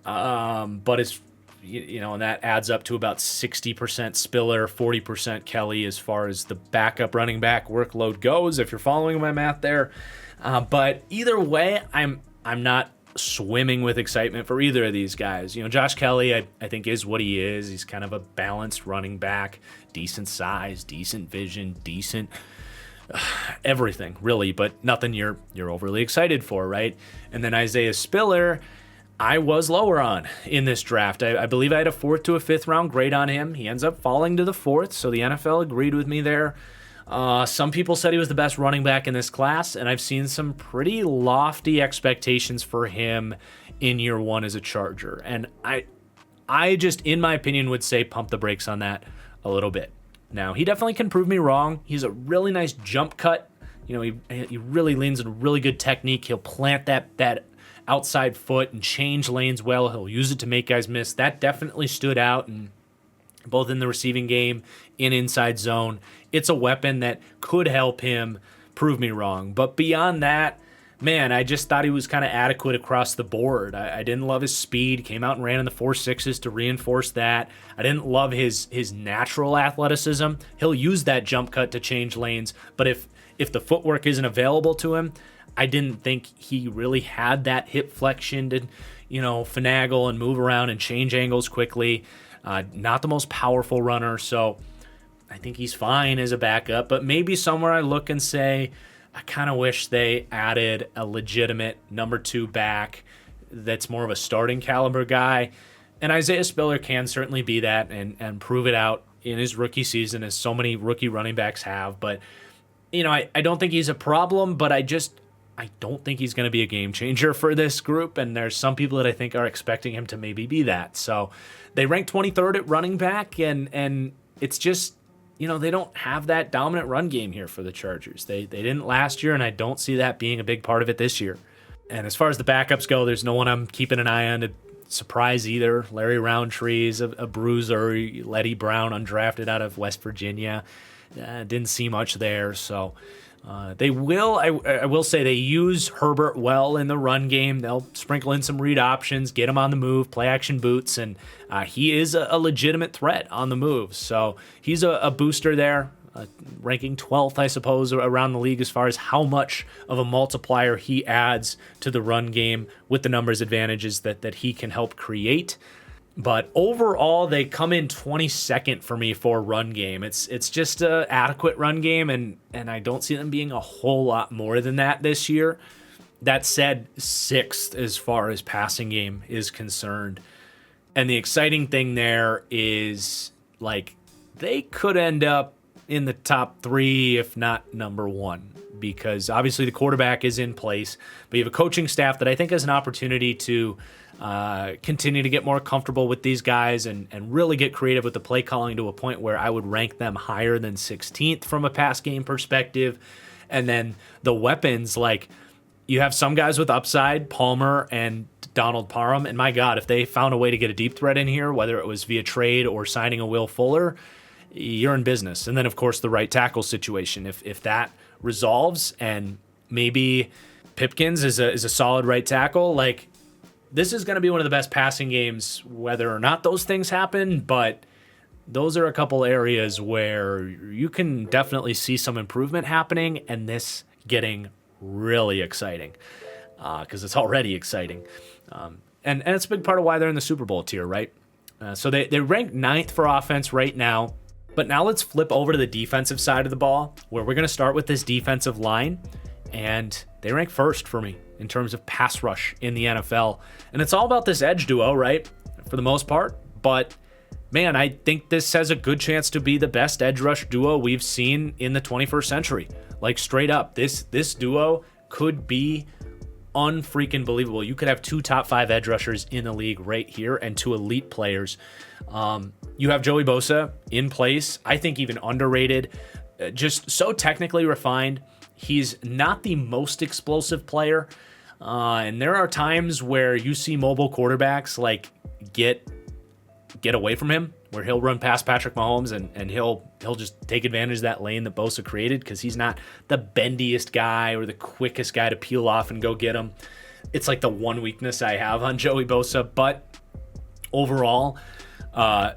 But it's, and that adds up to about 60% Spiller, 40% Kelly as far as the backup running back workload goes, if you're following my math there. But either way, I'm not swimming with excitement for either of these guys. Josh Kelly, I think, is what he is. He's kind of a balanced running back, decent size, decent vision, decent everything, really, but nothing you're overly excited for, right? And then Isaiah Spiller, I was lower on in this draft. I believe I had a 4th to a 5th round grade on him. He ends up falling to the 4th, so the NFL agreed with me there. Some people said he was the best running back in this class, and I've seen some pretty lofty expectations for him in year 1 as a Charger. And I just, in my opinion, would say pump the brakes on that a little bit. Now, he definitely can prove me wrong. He's a really nice jump cut. He really leans in really good technique. He'll plant that outside foot and change lanes well. He'll use it to make guys miss. That definitely stood out, and both in the receiving game, in inside zone. It's a weapon that could help him prove me wrong. But beyond that, man, I just thought he was kind of adequate across the board. I didn't love his speed. Came out and ran in the 4.6s to reinforce that. I didn't love his natural athleticism. He'll use that jump cut to change lanes, but if the footwork isn't available to him, I didn't think he really had that hip flexion to, finagle and move around and change angles quickly. Not the most powerful runner, so I think he's fine as a backup, but maybe somewhere I look and say, I kind of wish they added a legitimate number 2 back that's more of a starting caliber guy. And Isaiah Spiller can certainly be that and prove it out in his rookie season, as so many rookie running backs have. But, I don't think he's a problem, but I don't think he's going to be a game changer for this group. And there's some people that I think are expecting him to maybe be that. So they rank 23rd at running back, and it's just, they don't have that dominant run game here for the Chargers. They didn't last year, and I don't see that being a big part of it this year. And as far as the backups go, there's no one I'm keeping an eye on to surprise either. Larry Roundtree's a bruiser. Letty Brown, undrafted out of West Virginia. Didn't see much there. So they will, I will say, they use Herbert well in the run game. They'll sprinkle in some read options, get him on the move, play action boots, and he is a legitimate threat on the move. So he's a booster there. Ranking 12th, I suppose, around the league as far as how much of a multiplier he adds to the run game with the numbers advantages that he can help create. But overall, they come in 22nd for me for run game. It's just a adequate run game, and I don't see them being a whole lot more than that this year. That said, 6th as far as passing game is concerned. And the exciting thing there is, they could end up in the top 3, if not number 1, because obviously the quarterback is in place, but you have a coaching staff that I think has an opportunity to continue to get more comfortable with these guys and really get creative with the play calling to a point where I would rank them higher than 16th from a pass game perspective. And then the weapons, you have some guys with upside, Palmer and Donald Parham, and my God, if they found a way to get a deep threat in here, whether it was via trade or signing a Will Fuller, you're in business. And then, of course, the right tackle situation. If that resolves and maybe Pipkins is a solid right tackle, this is going to be one of the best passing games, whether or not those things happen. But those are a couple areas where you can definitely see some improvement happening, and this getting really exciting because it's already exciting. And it's a big part of why they're in the Super Bowl tier, right? So they rank 9th for offense right now. But now let's flip over to the defensive side of the ball, where we're going to start with this defensive line, and they rank 1st for me in terms of pass rush in the NFL. And it's all about this edge duo, right, for the most part. But, man, I think this has a good chance to be the best edge rush duo we've seen in the 21st century. Straight up, this duo could be unfreaking believable. You could have 2 top 5 edge rushers in the league right here and 2 elite players. You have Joey Bosa in place. I think even underrated, just so technically refined. He's not the most explosive player. And there are times where you see mobile quarterbacks get away from him, where he'll run past Patrick Mahomes and he'll just take advantage of that lane that Bosa created, because he's not the bendiest guy or the quickest guy to peel off and go get him. It's the one weakness I have on Joey Bosa. But overall,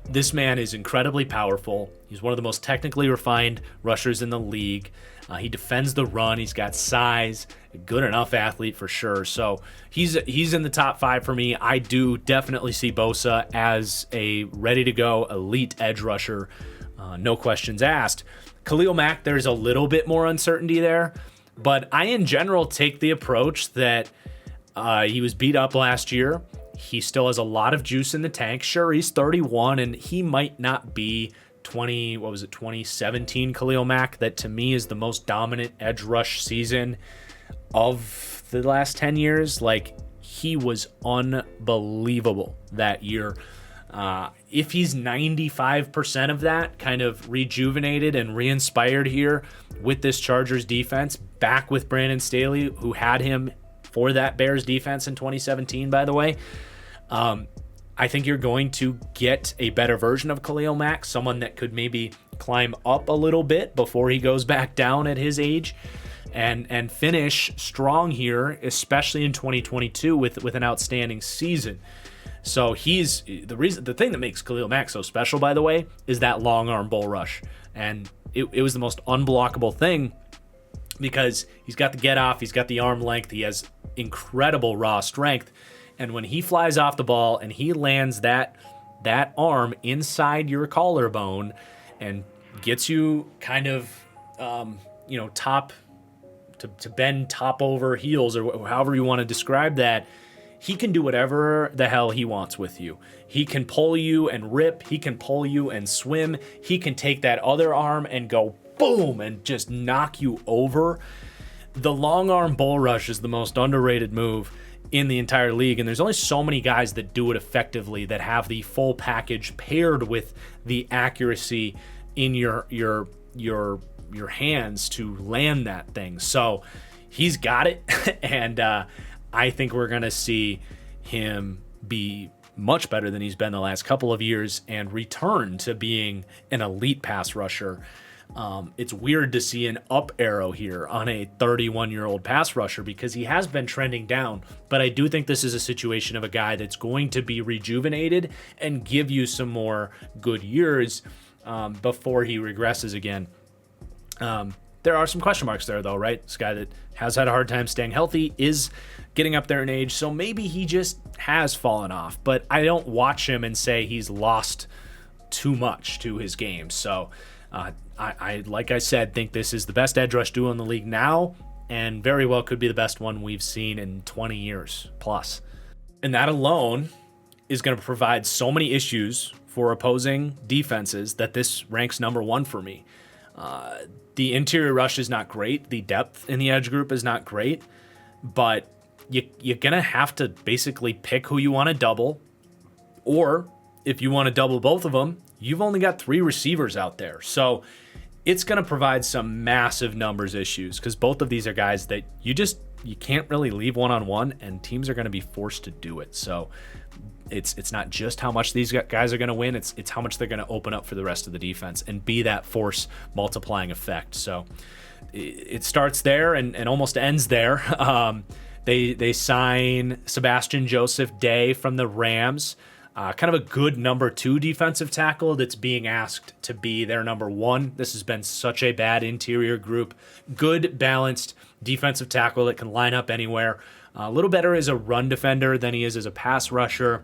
this man is incredibly powerful. He's one of the most technically refined rushers in the league. He defends the run. He's got size, a good enough athlete for sure. So he's in the top 5 for me. I do definitely see Bosa as a ready-to-go elite edge rusher. No questions asked. Khalil Mack, there's a little bit more uncertainty there. But I, in general, take the approach that he was beat up last year. He still has a lot of juice in the tank. Sure, he's 31, and he might not be 2017 Khalil Mack, that to me is the most dominant edge rush season of the last 10 years. He was unbelievable that year. If he's 95% of that, kind of rejuvenated and re-inspired here with this Chargers defense, back with Brandon Staley, who had him for that Bears defense in 2017, by the way, I think you're going to get a better version of Khalil Mack, someone that could maybe climb up a little bit before he goes back down at his age, and finish strong here, especially in 2022 with an outstanding season. So he's the thing that makes Khalil Mack so special, by the way, is that long arm bull rush. And it was the most unblockable thing, because he's got the get off, he's got the arm length, he has incredible raw strength. And when he flies off the ball and he lands that arm inside your collarbone and gets you kind of, top to bend top over heels, or however you want to describe that, he can do whatever the hell he wants with you. He can pull you and rip. He can pull you and swim. He can take that other arm and go boom and just knock you over. The long arm bull rush is the most underrated move in the entire league, and there's only so many guys that do it effectively, that have the full package paired with the accuracy in your hands to land that thing. So he's got it, and I think we're gonna see him be much better than he's been the last couple of years and return to being an elite pass rusher. It's weird to see an up arrow here on a 31-year-old pass rusher, because he has been trending down, but I do think this is a situation of a guy that's going to be rejuvenated and give you some more good years before he regresses again. There are some question marks there, though, right? This guy that has had a hard time staying healthy is getting up there in age, so maybe he just has fallen off, but I don't watch him and say he's lost too much to his game. So I like I said, think this is the best edge rush duo in the league now, and very well could be the best one we've seen in 20 years plus. And that alone is going to provide so many issues for opposing defenses that this ranks number one for me. The interior rush is not great. The depth in the edge group is not great, but you're going to have to basically pick who you want to double, or if you want to double both of them, you've only got 3 receivers out there. So it's going to provide some massive numbers issues, because both of these are guys that you can't really leave one-on-one, and teams are going to be forced to do it. So it's not just how much these guys are going to win, it's how much they're going to open up for the rest of the defense and be that force multiplying effect. So it starts there and almost ends there. They sign Sebastian Joseph Day from the Rams. Kind of a good number 2 defensive tackle that's being asked to be their number 1. This has been such a bad interior group. Good, balanced defensive tackle that can line up anywhere. A little better as a run defender than he is as a pass rusher.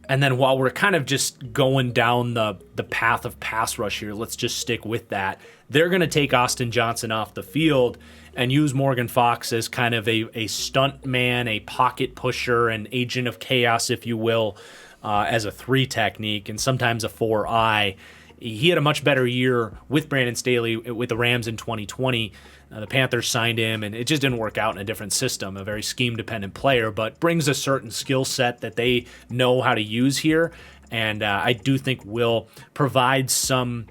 And then while we're kind of just going down the path of pass rush here, let's just stick with that. They're going to take Austin Johnson off the field and use Morgan Fox as kind of a stunt man, a pocket pusher, an agent of chaos, if you will, as a 3 technique, and sometimes a 4-eye. He had a much better year with Brandon Staley with the Rams in 2020. The Panthers signed him, and it just didn't work out in a different system, a very scheme-dependent player, but brings a certain skill set that they know how to use here, and I do think will provide some,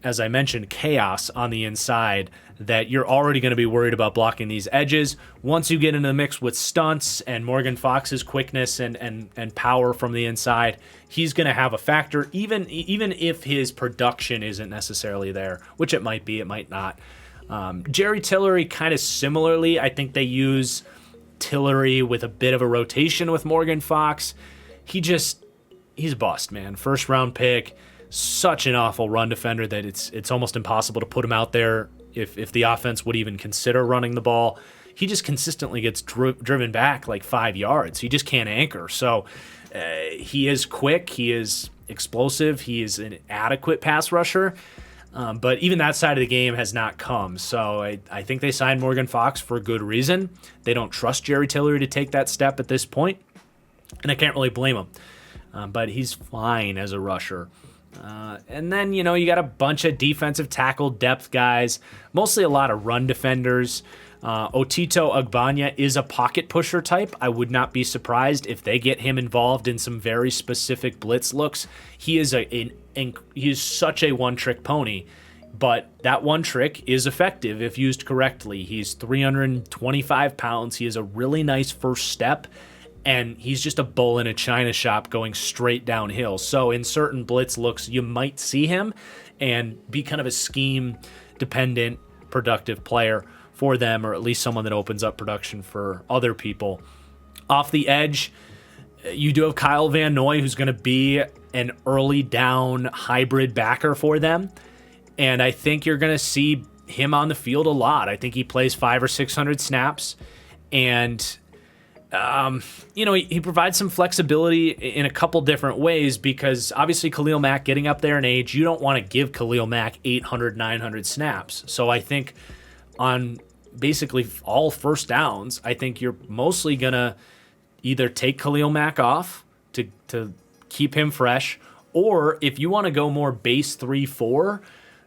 as I mentioned, chaos on the inside that you're already going to be worried about blocking these edges. Once you get into the mix with stunts and Morgan Fox's quickness and power from the inside, he's going to have a factor, even if his production isn't necessarily there, which it might be, it might not. Jerry Tillery, kind of similarly, I think they use Tillery with a bit of a rotation with Morgan Fox. He's a bust, man. First round pick, such an awful run defender that it's almost impossible to put him out there if the offense would even consider running the ball. He just consistently gets driven back like 5 yards. He just can't anchor. So he is quick. He is explosive. He is an adequate pass rusher. But even that side of the game has not come. So I think they signed Morgan Fox for a good reason. They don't trust Jerry Tillery to take that step at this point, and I can't really blame him. But he's fine as a rusher. And then, you got a bunch of defensive tackle depth guys, mostly a lot of run defenders. Otito Ogbanya is a pocket pusher type. I would not be surprised if they get him involved in some very specific blitz looks. He is he is such a one-trick pony, but that one trick is effective if used correctly. He's 325 pounds. He has a really nice first step, and he's just a bull in a china shop going straight downhill. So in certain blitz looks, you might see him and be kind of a scheme-dependent, productive player for them, or at least someone that opens up production for other people. Off the edge, you do have Kyle Van Noy, who's going to be an early down hybrid backer for them, and I think you're going to see him on the field a lot. I think he plays 500 or 600 snaps, and he provides some flexibility in a couple different ways, because obviously Khalil Mack getting up there in age, you don't want to give Khalil Mack 800, 900 snaps. So I think on basically all first downs, I think you're mostly going to either take Khalil Mack off to keep him fresh, or if you want to go more base 3-4,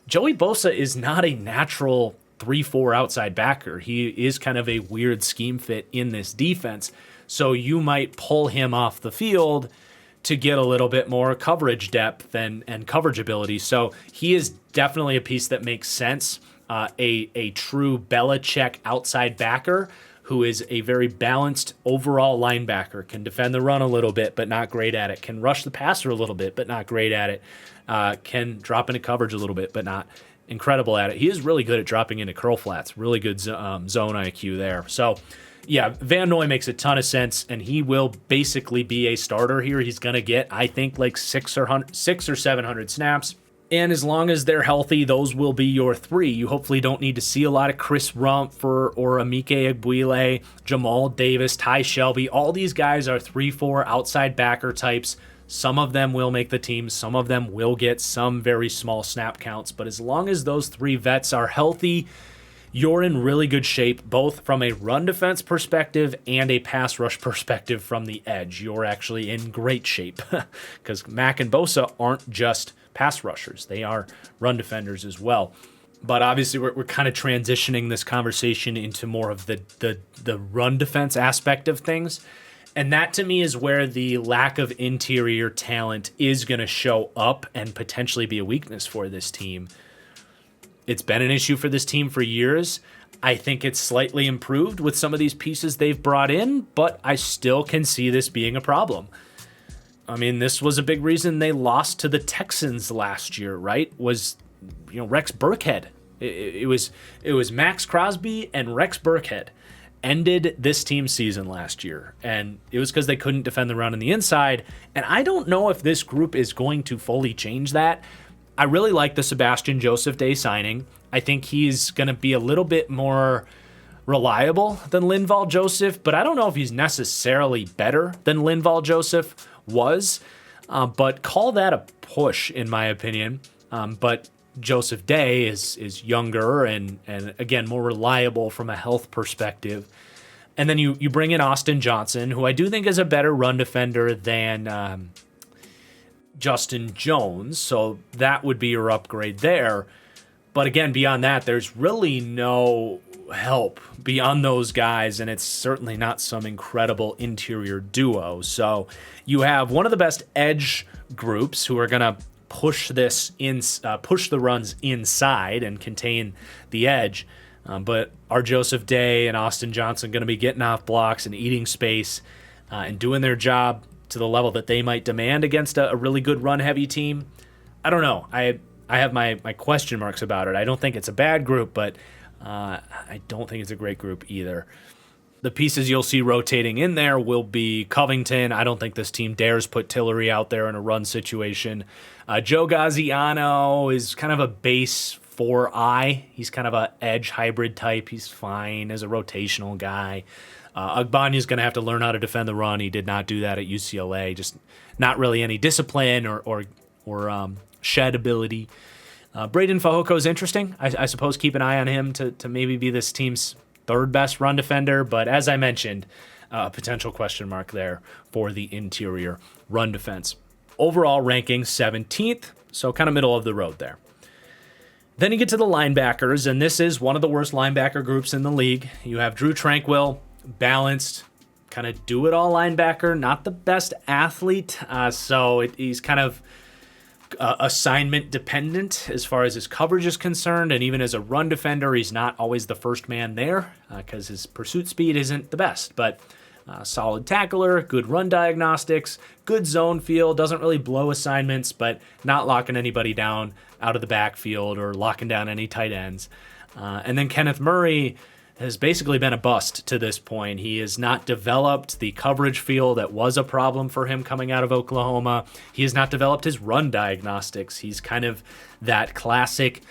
Joey Bosa is not a natural 3-4 outside backer. He is kind of a weird scheme fit in this defense. So you might pull him off the field to get a little bit more coverage depth and coverage ability. So he is definitely a piece that makes sense. A true Belichick outside backer who is a very balanced overall linebacker, can defend the run a little bit, but not great at it, can rush the passer a little bit, but not great at it, can drop into coverage a little bit, but not incredible at it. He is really good at dropping into curl flats, really good zone IQ there. So, yeah, Van Noy makes a ton of sense, and he will basically be a starter here. He's going to get, I think, like 600 or 700 snaps. And as long as they're healthy, those will be your three. You hopefully don't need to see a lot of Chris Rumpf or Amike Egbule, Jamal Davis, Ty Shelby. All these guys are 3-4 outside backer types. Some of them will make the team. Some of them will get some very small snap counts. But as long as those three vets are healthy, you're in really good shape, both from a run defense perspective and a pass rush perspective from the edge. You're actually in great shape because Mack and Bosa aren't just pass rushers. They are run defenders as well. But obviously, we're kind of transitioning this conversation into more of the run defense aspect of things. And that, to me, is where the lack of interior talent is going to show up and potentially be a weakness for this team. It's been an issue for this team for years. I think it's slightly improved with some of these pieces they've brought in, but I still can see this being a problem. I mean, this was a big reason they lost to the Texans last year, right? Was, Rex Burkhead. It was Max Crosby and Rex Burkhead ended this team's season last year, and it was because they couldn't defend the run on the inside. And I don't know if this group is going to fully change that. I really like the Sebastian Joseph Day signing. I think he's going to be a little bit more reliable than Linval Joseph, but I don't know if he's necessarily better than Linval Joseph was, but call that a push in my opinion. But Joseph Day is younger and again more reliable from a health perspective. And then you bring in Austin Johnson, who I do think is a better run defender than Justin Jones, so that would be your upgrade there. But again, beyond that, there's really no help beyond those guys, and it's certainly not some incredible interior duo. So you have one of the best edge groups who are going to push the runs inside and contain the edge. But are Joseph Day and Austin Johnson going to be getting off blocks and eating space and doing their job to the level that they might demand against a really good run-heavy team? I don't know. I have my question marks about it. I don't think it's a bad group, but I don't think it's a great group either. The pieces you'll see rotating in there will be Covington. I don't think this team dares put Tillery out there in a run situation. Joe Gaziano is kind of a base 4i. He's kind of a edge hybrid type. He's fine as a rotational guy. Agbanya's going to have to learn how to defend the run. He did not do that at UCLA. Just not really any discipline or shed ability. Braden Fehoko is interesting. I suppose keep an eye on him to maybe be this team's third best run defender. But as I mentioned, a potential question mark there for the interior run defense. Overall ranking 17th, so kind of middle of the road there. Then you get to the linebackers, and this is one of the worst linebacker groups in the league. You have Drew Tranquill, balanced, kind of do-it-all linebacker, not the best athlete, so he's kind of assignment dependent as far as his coverage is concerned, and even as a run defender, he's not always the first man there because his pursuit speed isn't the best, but solid tackler, good run diagnostics, good zone feel, doesn't really blow assignments, but not locking anybody down out of the backfield or locking down any tight ends. And then Kenneth Murray has basically been a bust to this point. He has not developed the coverage feel that was a problem for him coming out of Oklahoma. He has not developed his run diagnostics. He's kind of that classic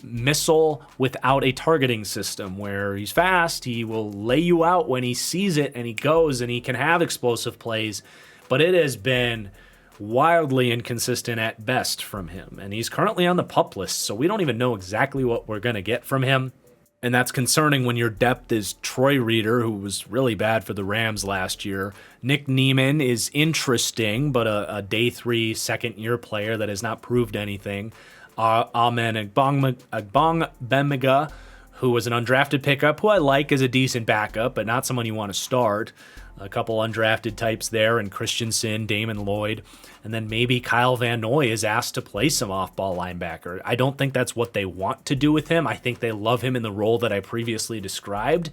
missile without a targeting system where he's fast, he will lay you out when he sees it, and he goes and he can have explosive plays, but it has been wildly inconsistent at best from him. And he's currently on the PUP list, so we don't even know exactly what we're going to get from him. And that's concerning when your depth is Troy Reeder, who was really bad for the Rams last year. Nick Neiman is interesting, but a day 3 second-year player that has not proved anything. Amen Agbongbemiga, who was an undrafted pickup, who I like as a decent backup, but not someone you want to start. A couple undrafted types there, and Christensen, Damon Lloyd, and then maybe Kyle Van Noy is asked to play some off-ball linebacker. I don't think that's what they want to do with him. I think they love him in the role that I previously described,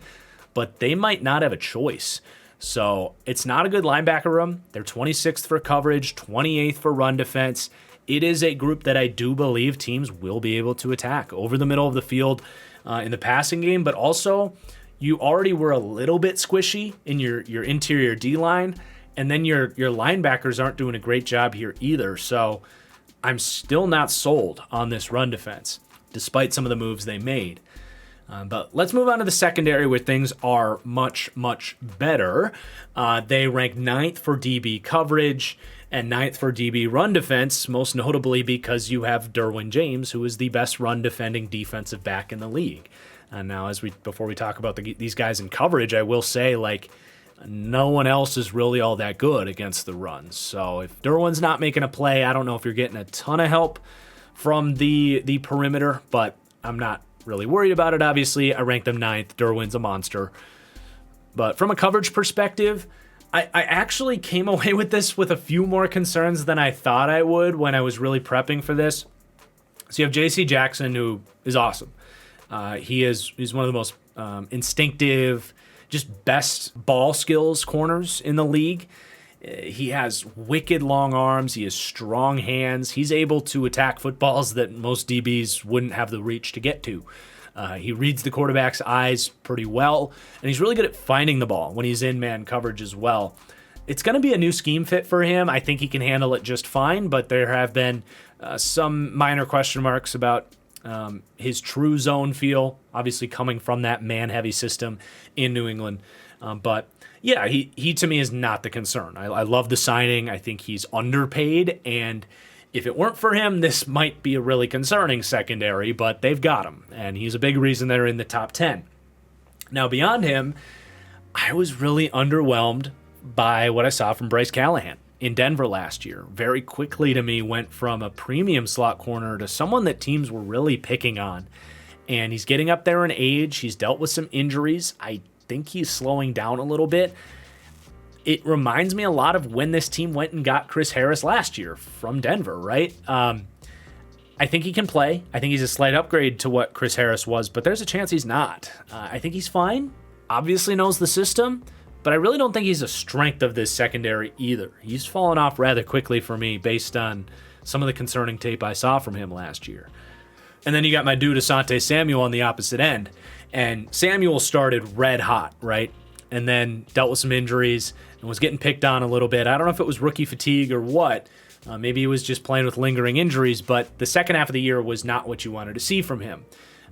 but they might not have a choice. So it's not a good linebacker room. They're 26th for coverage, 28th for run defense. It is a group that I do believe teams will be able to attack over the middle of the field in the passing game, but also you already were a little bit squishy in your interior D-line, and then your linebackers aren't doing a great job here either. So I'm still not sold on this run defense, despite some of the moves they made. But let's move on to the secondary where things are much, much better. They rank 9th for DB coverage and 9th for DB run defense, most notably because you have Derwin James, who is the best run defending defensive back in the league. And now, before we talk about these guys in coverage, I will say, no one else is really all that good against the runs. So if Derwin's not making a play, I don't know if you're getting a ton of help from the perimeter, but I'm not really worried about it, obviously. I rank them 9th. Derwin's a monster. But from a coverage perspective, I actually came away with this with a few more concerns than I thought I would when I was really prepping for this. So you have J.C. Jackson, who is awesome. He's one of the most instinctive, just best ball skills corners in the league. He has wicked long arms. He has strong hands. He's able to attack footballs that most DBs wouldn't have the reach to get to. He reads the quarterback's eyes pretty well, and he's really good at finding the ball when he's in man coverage as well. It's going to be a new scheme fit for him. I think he can handle it just fine, but there have been some minor question marks about his true zone feel, obviously coming from that man-heavy system in New England. But yeah, he to me is not the concern. I love the signing. I think he's underpaid, and if it weren't for him, this might be a really concerning secondary, but they've got him, and he's a big reason they're in the top 10. Now, beyond him, I was really underwhelmed by what I saw from Bryce Callahan in Denver last year. Very quickly to me went from a premium slot corner to someone that teams were really picking on. And he's getting up there in age. He's dealt with some injuries. I think he's slowing down a little bit. It reminds me a lot of when this team went and got Chris Harris last year from Denver, right? I think he can play. I think he's a slight upgrade to what Chris Harris was, but there's a chance he's not. I think he's fine. Obviously knows the system, but I really don't think he's a strength of this secondary either. He's fallen off rather quickly for me based on some of the concerning tape I saw from him last year. And then you got my dude Asante Samuel on the opposite end. And Samuel started red hot, right? And then dealt with some injuries and was getting picked on a little bit. I don't know if it was rookie fatigue or what. Maybe he was just playing with lingering injuries, but the second half of the year was not what you wanted to see from him.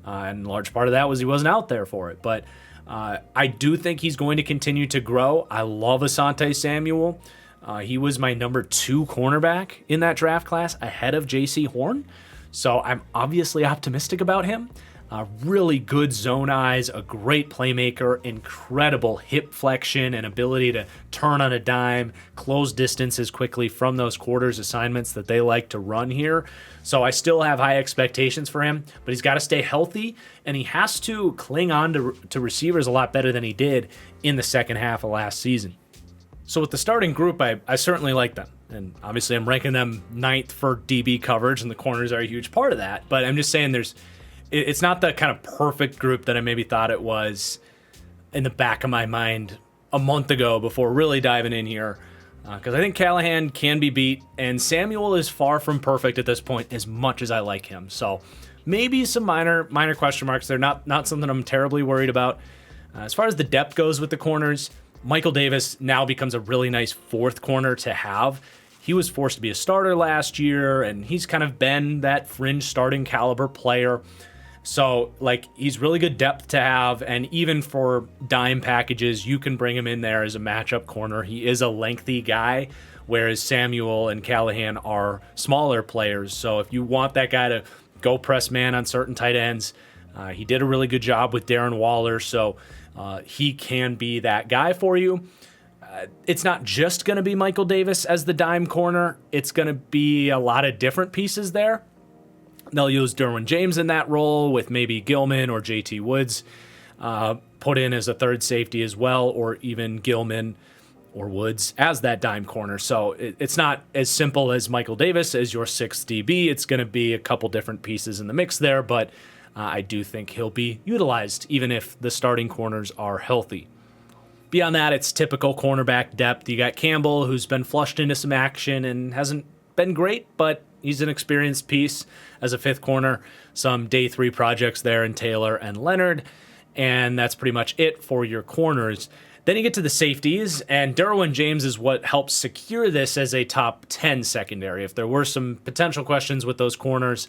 And a large part of that was he wasn't out there for it. But I do think he's going to continue to grow. I love Asante Samuel. He was my number 2 cornerback in that draft class ahead of J.C. Horn. So I'm obviously optimistic about him. Really good zone eyes, a great playmaker, incredible hip flexion and ability to turn on a dime, close distances quickly from those quarters assignments that they like to run here. So I still have high expectations for him, but he's got to stay healthy, and he has to cling on to receivers a lot better than he did in the second half of last season. So with the starting group, I certainly like them. And obviously I'm ranking them 9th for DB coverage, and the corners are a huge part of that. But I'm just saying it's not the kind of perfect group that I maybe thought it was in the back of my mind a month ago before really diving in here. Because I think Callahan can be beat, and Samuel is far from perfect at this point as much as I like him. So maybe some minor question marks. They're not something I'm terribly worried about. As far as the depth goes with the corners, Michael Davis now becomes a really nice 4th corner to have. He was forced to be a starter last year, and he's kind of been that fringe starting caliber player. So, he's really good depth to have, and even for dime packages, you can bring him in there as a matchup corner. He is a lengthy guy, whereas Samuel and Callahan are smaller players. So if you want that guy to go press man on certain tight ends, He did a really good job with Darren Waller, so he can be that guy for you. It's not just going to be Michael Davis as the dime corner. It's going to be a lot of different pieces there. They'll use Derwin James in that role with maybe Gilman or JT Woods put in as a third safety as well, or even Gilman or Woods as that dime corner. So it's not as simple as Michael Davis as your sixth DB. It's going to be a couple different pieces in the mix there, but I do think he'll be utilized even if the starting corners are healthy. Beyond that, it's typical cornerback depth. You got Campbell, who's been flushed into some action and hasn't been great, but he's an experienced piece as a fifth corner. Some day three projects there in Taylor and Leonard, and that's pretty much it for your corners. Then you get to the safeties, and Derwin James is what helps secure this as a top 10 secondary. If there were some potential questions with those corners,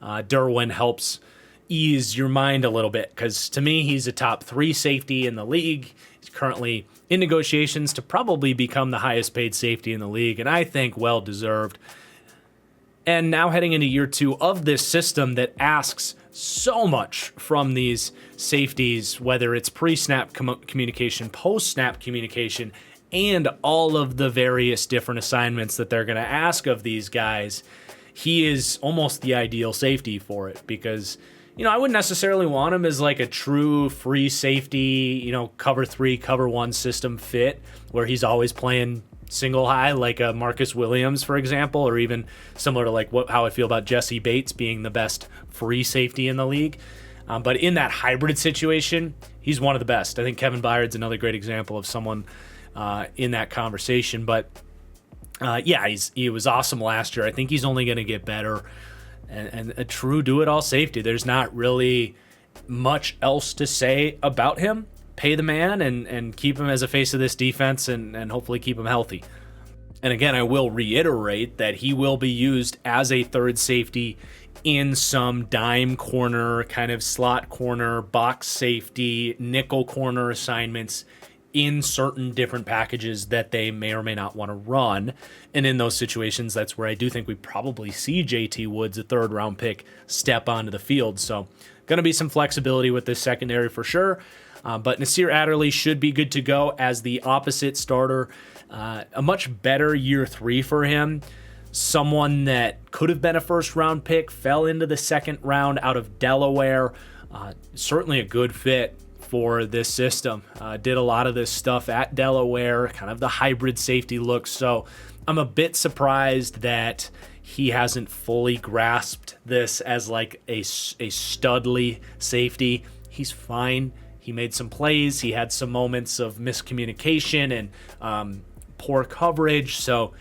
Derwin helps ease your mind a little bit, because to me, he's a top 3 safety in the league. He's currently in negotiations to probably become the highest paid safety in the league, and I think well-deserved. And now heading into year 2 of this system that asks so much from these safeties, whether it's pre-snap communication, post-snap communication, and all of the various different assignments that they're going to ask of these guys, he is almost the ideal safety for it, because I wouldn't necessarily want him as like a true free safety, cover 3, cover 1 system fit where he's always playing single high like a Marcus Williams, for example, or even similar to like how I feel about Jesse Bates being the best free safety in the league. But in that hybrid situation, he's one of the best. I think Kevin Byard's another great example of someone in that conversation. But he was awesome last year. I think he's only going to get better. And a true do-it-all safety. There's not really much else to say about him. Pay the man and keep him as a face of this defense and hopefully keep him healthy. And again, I will reiterate that he will be used as a third safety in some dime corner, kind of slot corner, box safety, nickel corner assignments in certain different packages that they may or may not want to run. And in those situations, that's where I do think we probably see JT Woods, a third round pick, step onto the field. So going to be some flexibility with this secondary for sure. But Nasir Adderley should be good to go as the opposite starter. A much better year 3 for him. Someone that could have been a first round pick, fell into the second round out of Delaware. Certainly a good fit for this system. Did a lot of this stuff at Delaware, kind of the hybrid safety look. So I'm a bit surprised that he hasn't fully grasped this as like a studly safety. He's fine. He made some plays. He had some moments of miscommunication and poor coverage. So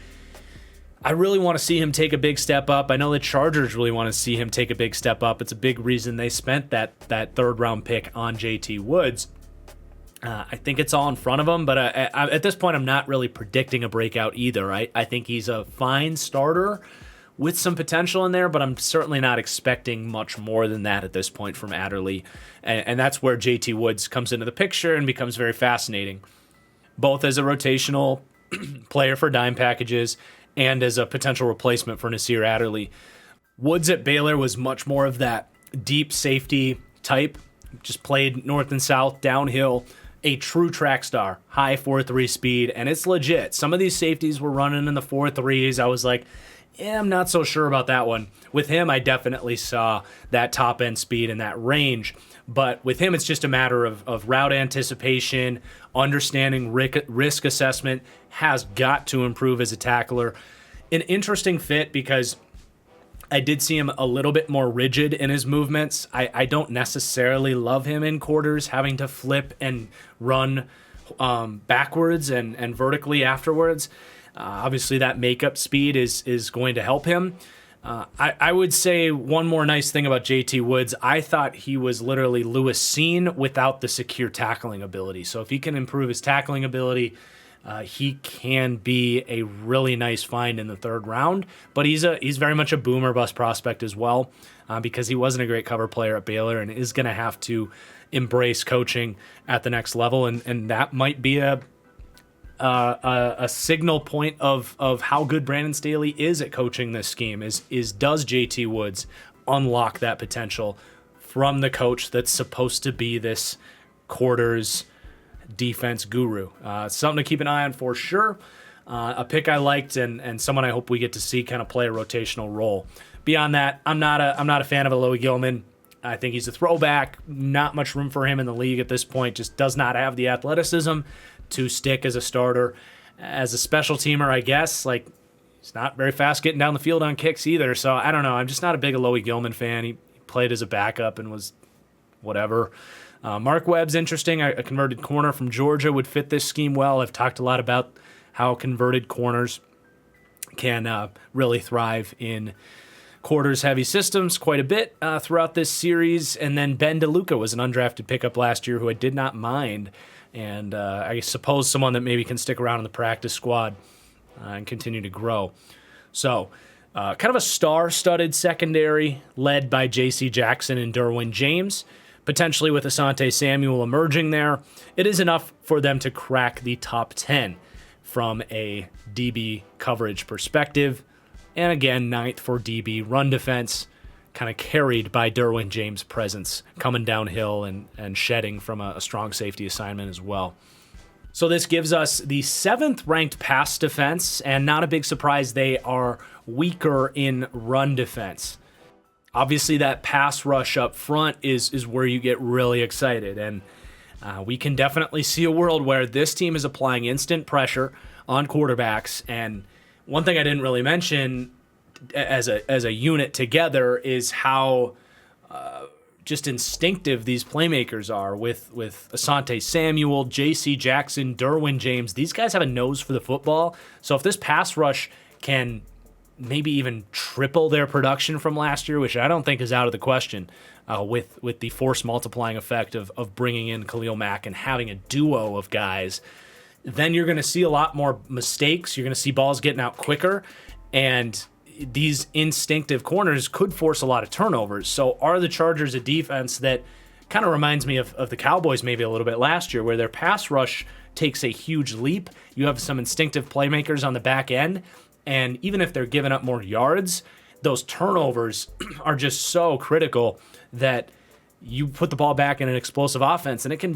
I really want to see him take a big step up. I know the Chargers really want to see him take a big step up. It's a big reason they spent that third round pick on JT Woods. I think it's all in front of him, but at this point, I'm not really predicting a breakout either. I think he's a fine starter with some potential in there, but I'm certainly not expecting much more than that at this point from Adderley. And that's where JT Woods comes into the picture and becomes very fascinating, both as a rotational player for dime packages and as a potential replacement for Nasir Adderley. Woods at Baylor was much more of that deep safety type, just played north and south, downhill, a true track star, high 4.3 speed, and it's legit. Some of these safeties were running in the 4.3s. I was like, I'm not so sure about that one. With him, I definitely saw that top end speed and that range. But with him, it's just a matter of route anticipation, understanding risk assessment, has got to improve as a tackler. An interesting fit because I did see him a little bit more rigid in his movements. I don't necessarily love him in quarters, having to flip and run backwards and vertically afterwards. Obviously, that makeup speed is going to help him. I would say one more nice thing about JT Woods. I thought he was literally Lewis Cine without the secure tackling ability. So if he can improve his tackling ability, he can be a really nice find in the third round. But he's very much a boomer bust prospect as well, because he wasn't a great cover player at Baylor and is going to have to embrace coaching at the next level. And that might be a signal point of how good Brandon Staley is at coaching this scheme is does JT Woods unlock that potential from the coach that's supposed to be this quarters defense guru. Something to keep an eye on for sure. A pick I liked and someone I hope we get to see kind of play a rotational role. Beyond that, I'm not a fan of Alohi Gilman. I think he's a throwback. Not much room for him in the league at this point. Just does not have the athleticism to stick as a starter. As a special teamer, I guess, like, he's not very fast getting down the field on kicks either. So I don't know. I'm just not a big Alohi Gilman fan. He played as a backup and was whatever. Mark Webb's interesting. A converted corner from Georgia would fit this scheme well. I've talked a lot about how converted corners can really thrive in quarters-heavy systems quite a bit throughout this series. And then Ben DeLuca was an undrafted pickup last year who I did not mind. And I suppose someone that maybe can stick around in the practice squad and continue to grow. So kind of a star-studded secondary led by J.C. Jackson and Derwin James, potentially with Asante Samuel emerging there. It is enough for them to crack the top 10 from a DB coverage perspective. And again, 9th for DB run defense, kind of carried by Derwin James' presence coming downhill and shedding from a strong safety assignment as well. So this gives us the 7th ranked pass defense, and not a big surprise, they are weaker in run defense. Obviously, that pass rush up front is where you get really excited, and we can definitely see a world where this team is applying instant pressure on quarterbacks. And one thing I didn't really mention as a unit together is how just instinctive these playmakers are with Asante Samuel, J.C. Jackson, Derwin James. These guys have a nose for the football. So if this pass rush can maybe even triple their production from last year, which I don't think is out of the question, with the force multiplying effect of bringing in Khalil Mack and having a duo of guys, then you're going to see a lot more mistakes. You're going to see balls getting out quicker, and these instinctive corners could force a lot of turnovers. So are the Chargers a defense that kind of reminds me of the Cowboys maybe a little bit last year, where their pass rush takes a huge leap? You have some instinctive playmakers on the back end, and even if they're giving up more yards, those turnovers are just so critical that you put the ball back in an explosive offense, and it can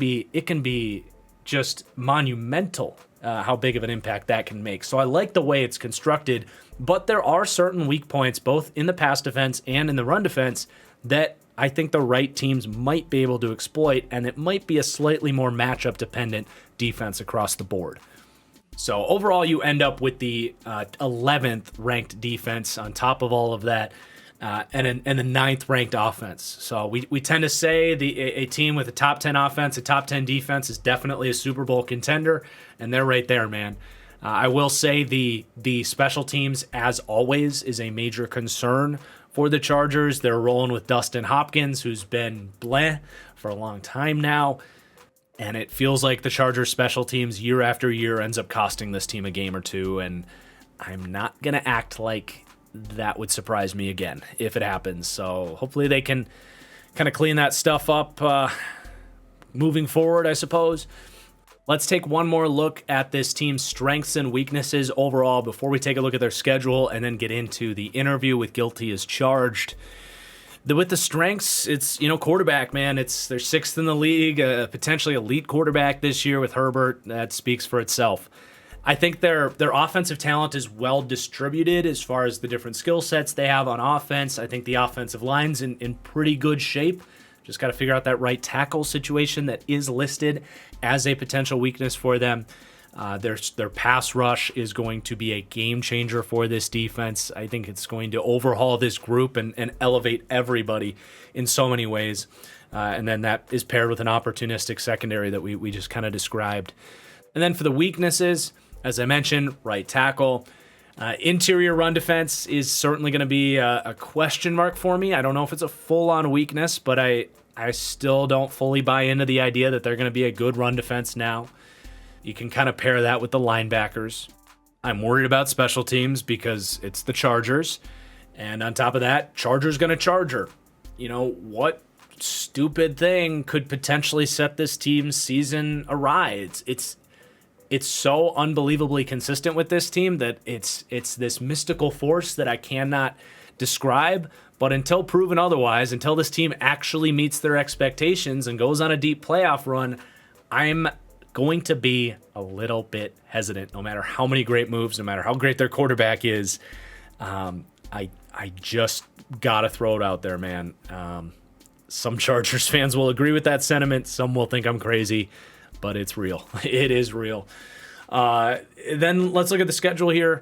be just monumental how big of an impact that can make. So I like the way it's constructed, but there are certain weak points both in the pass defense and in the run defense that I think the right teams might be able to exploit, and it might be a slightly more matchup dependent defense across the board. So overall, you end up with the 11th ranked defense on top of all of that, and the 9th ranked offense. So we tend to say a team with a top 10 offense, a top 10 defense is definitely a Super Bowl contender, and they're right there, man. I will say the special teams, as always, is a major concern for the Chargers. They're rolling with Dustin Hopkins, who's been bleh for a long time now. And it feels like the Chargers special teams year after year ends up costing this team a game or two. And I'm not going to act like that would surprise me again if it happens. So hopefully they can kind of clean that stuff up moving forward, I suppose. Let's take one more look at this team's strengths and weaknesses overall before we take a look at their schedule and then get into the interview with Guilty as Charged. With the strengths, it's, quarterback, man. They're 6th in the league, potentially elite quarterback this year with Herbert. That speaks for itself. I think their offensive talent is well distributed as far as the different skill sets they have on offense. I think the offensive line's in pretty good shape. Just got to figure out that right tackle situation that is listed as a potential weakness for them. Their pass rush is going to be a game changer for this defense. I think it's going to overhaul this group and elevate everybody in so many ways. And then that is paired with an opportunistic secondary that we just kind of described. And then for the weaknesses, as I mentioned, right tackle. Interior run defense is certainly going to be a question mark for me. I don't know if it's a full-on weakness, but I still don't fully buy into the idea that they're going to be a good run defense now. You can kind of pair that with the linebackers. I'm worried about special teams because it's the Chargers. And on top of that, Chargers going to Charger. What stupid thing could potentially set this team's season awry? It's so unbelievably consistent with this team that it's this mystical force that I cannot describe, But until proven otherwise, until this team actually meets their expectations and goes on a deep playoff run, I'm going to be a little bit hesitant. No matter how many great moves, no matter how great their quarterback is, I just gotta throw it out there, man. Some Chargers fans will agree with that sentiment. Some will think I'm crazy, but it's real. It is real. Then let's look at the schedule here.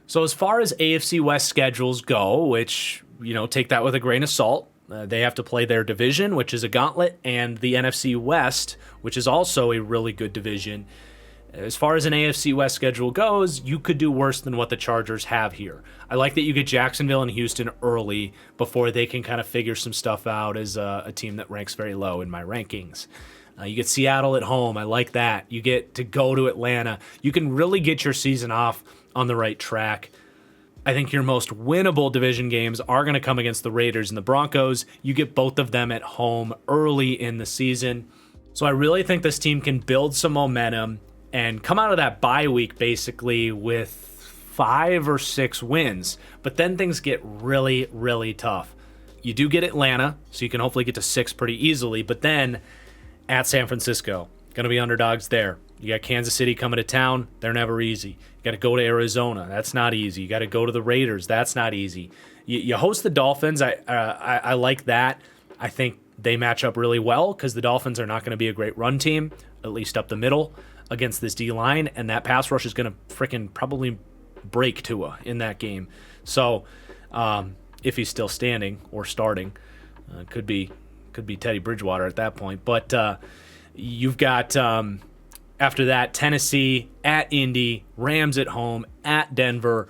So as far as AFC West schedules go, which, take that with a grain of salt, they have to play their division, which is a gauntlet, and the NFC West, which is also a really good division. As far as an AFC West schedule goes, you could do worse than what the Chargers have here. I like that you get Jacksonville and Houston early before they can kind of figure some stuff out as a team that ranks very low in my rankings. You get Seattle at home. I like that. You get to go to Atlanta. You can really get your season off on the right track. I think your most winnable division games are going to come against the Raiders and the Broncos. You get both of them at home early in the season. So I really think this team can build some momentum and come out of that bye week basically with 5 or 6 wins. But then things get really, really tough. You do get Atlanta, so you can hopefully get to 6 pretty easily. But then at San Francisco, going to be underdogs there. You got Kansas City coming to town. They're never easy. You got to go to Arizona. That's not easy. You got to go to the Raiders. That's not easy. You host the Dolphins. I like that. I think they match up really well because the Dolphins are not going to be a great run team, at least up the middle, against this D-line, and that pass rush is going to freaking probably break Tua in that game. So if he's still standing or starting, could be Teddy Bridgewater at that point. But you've got, after that, Tennessee, at Indy, Rams at home, at Denver.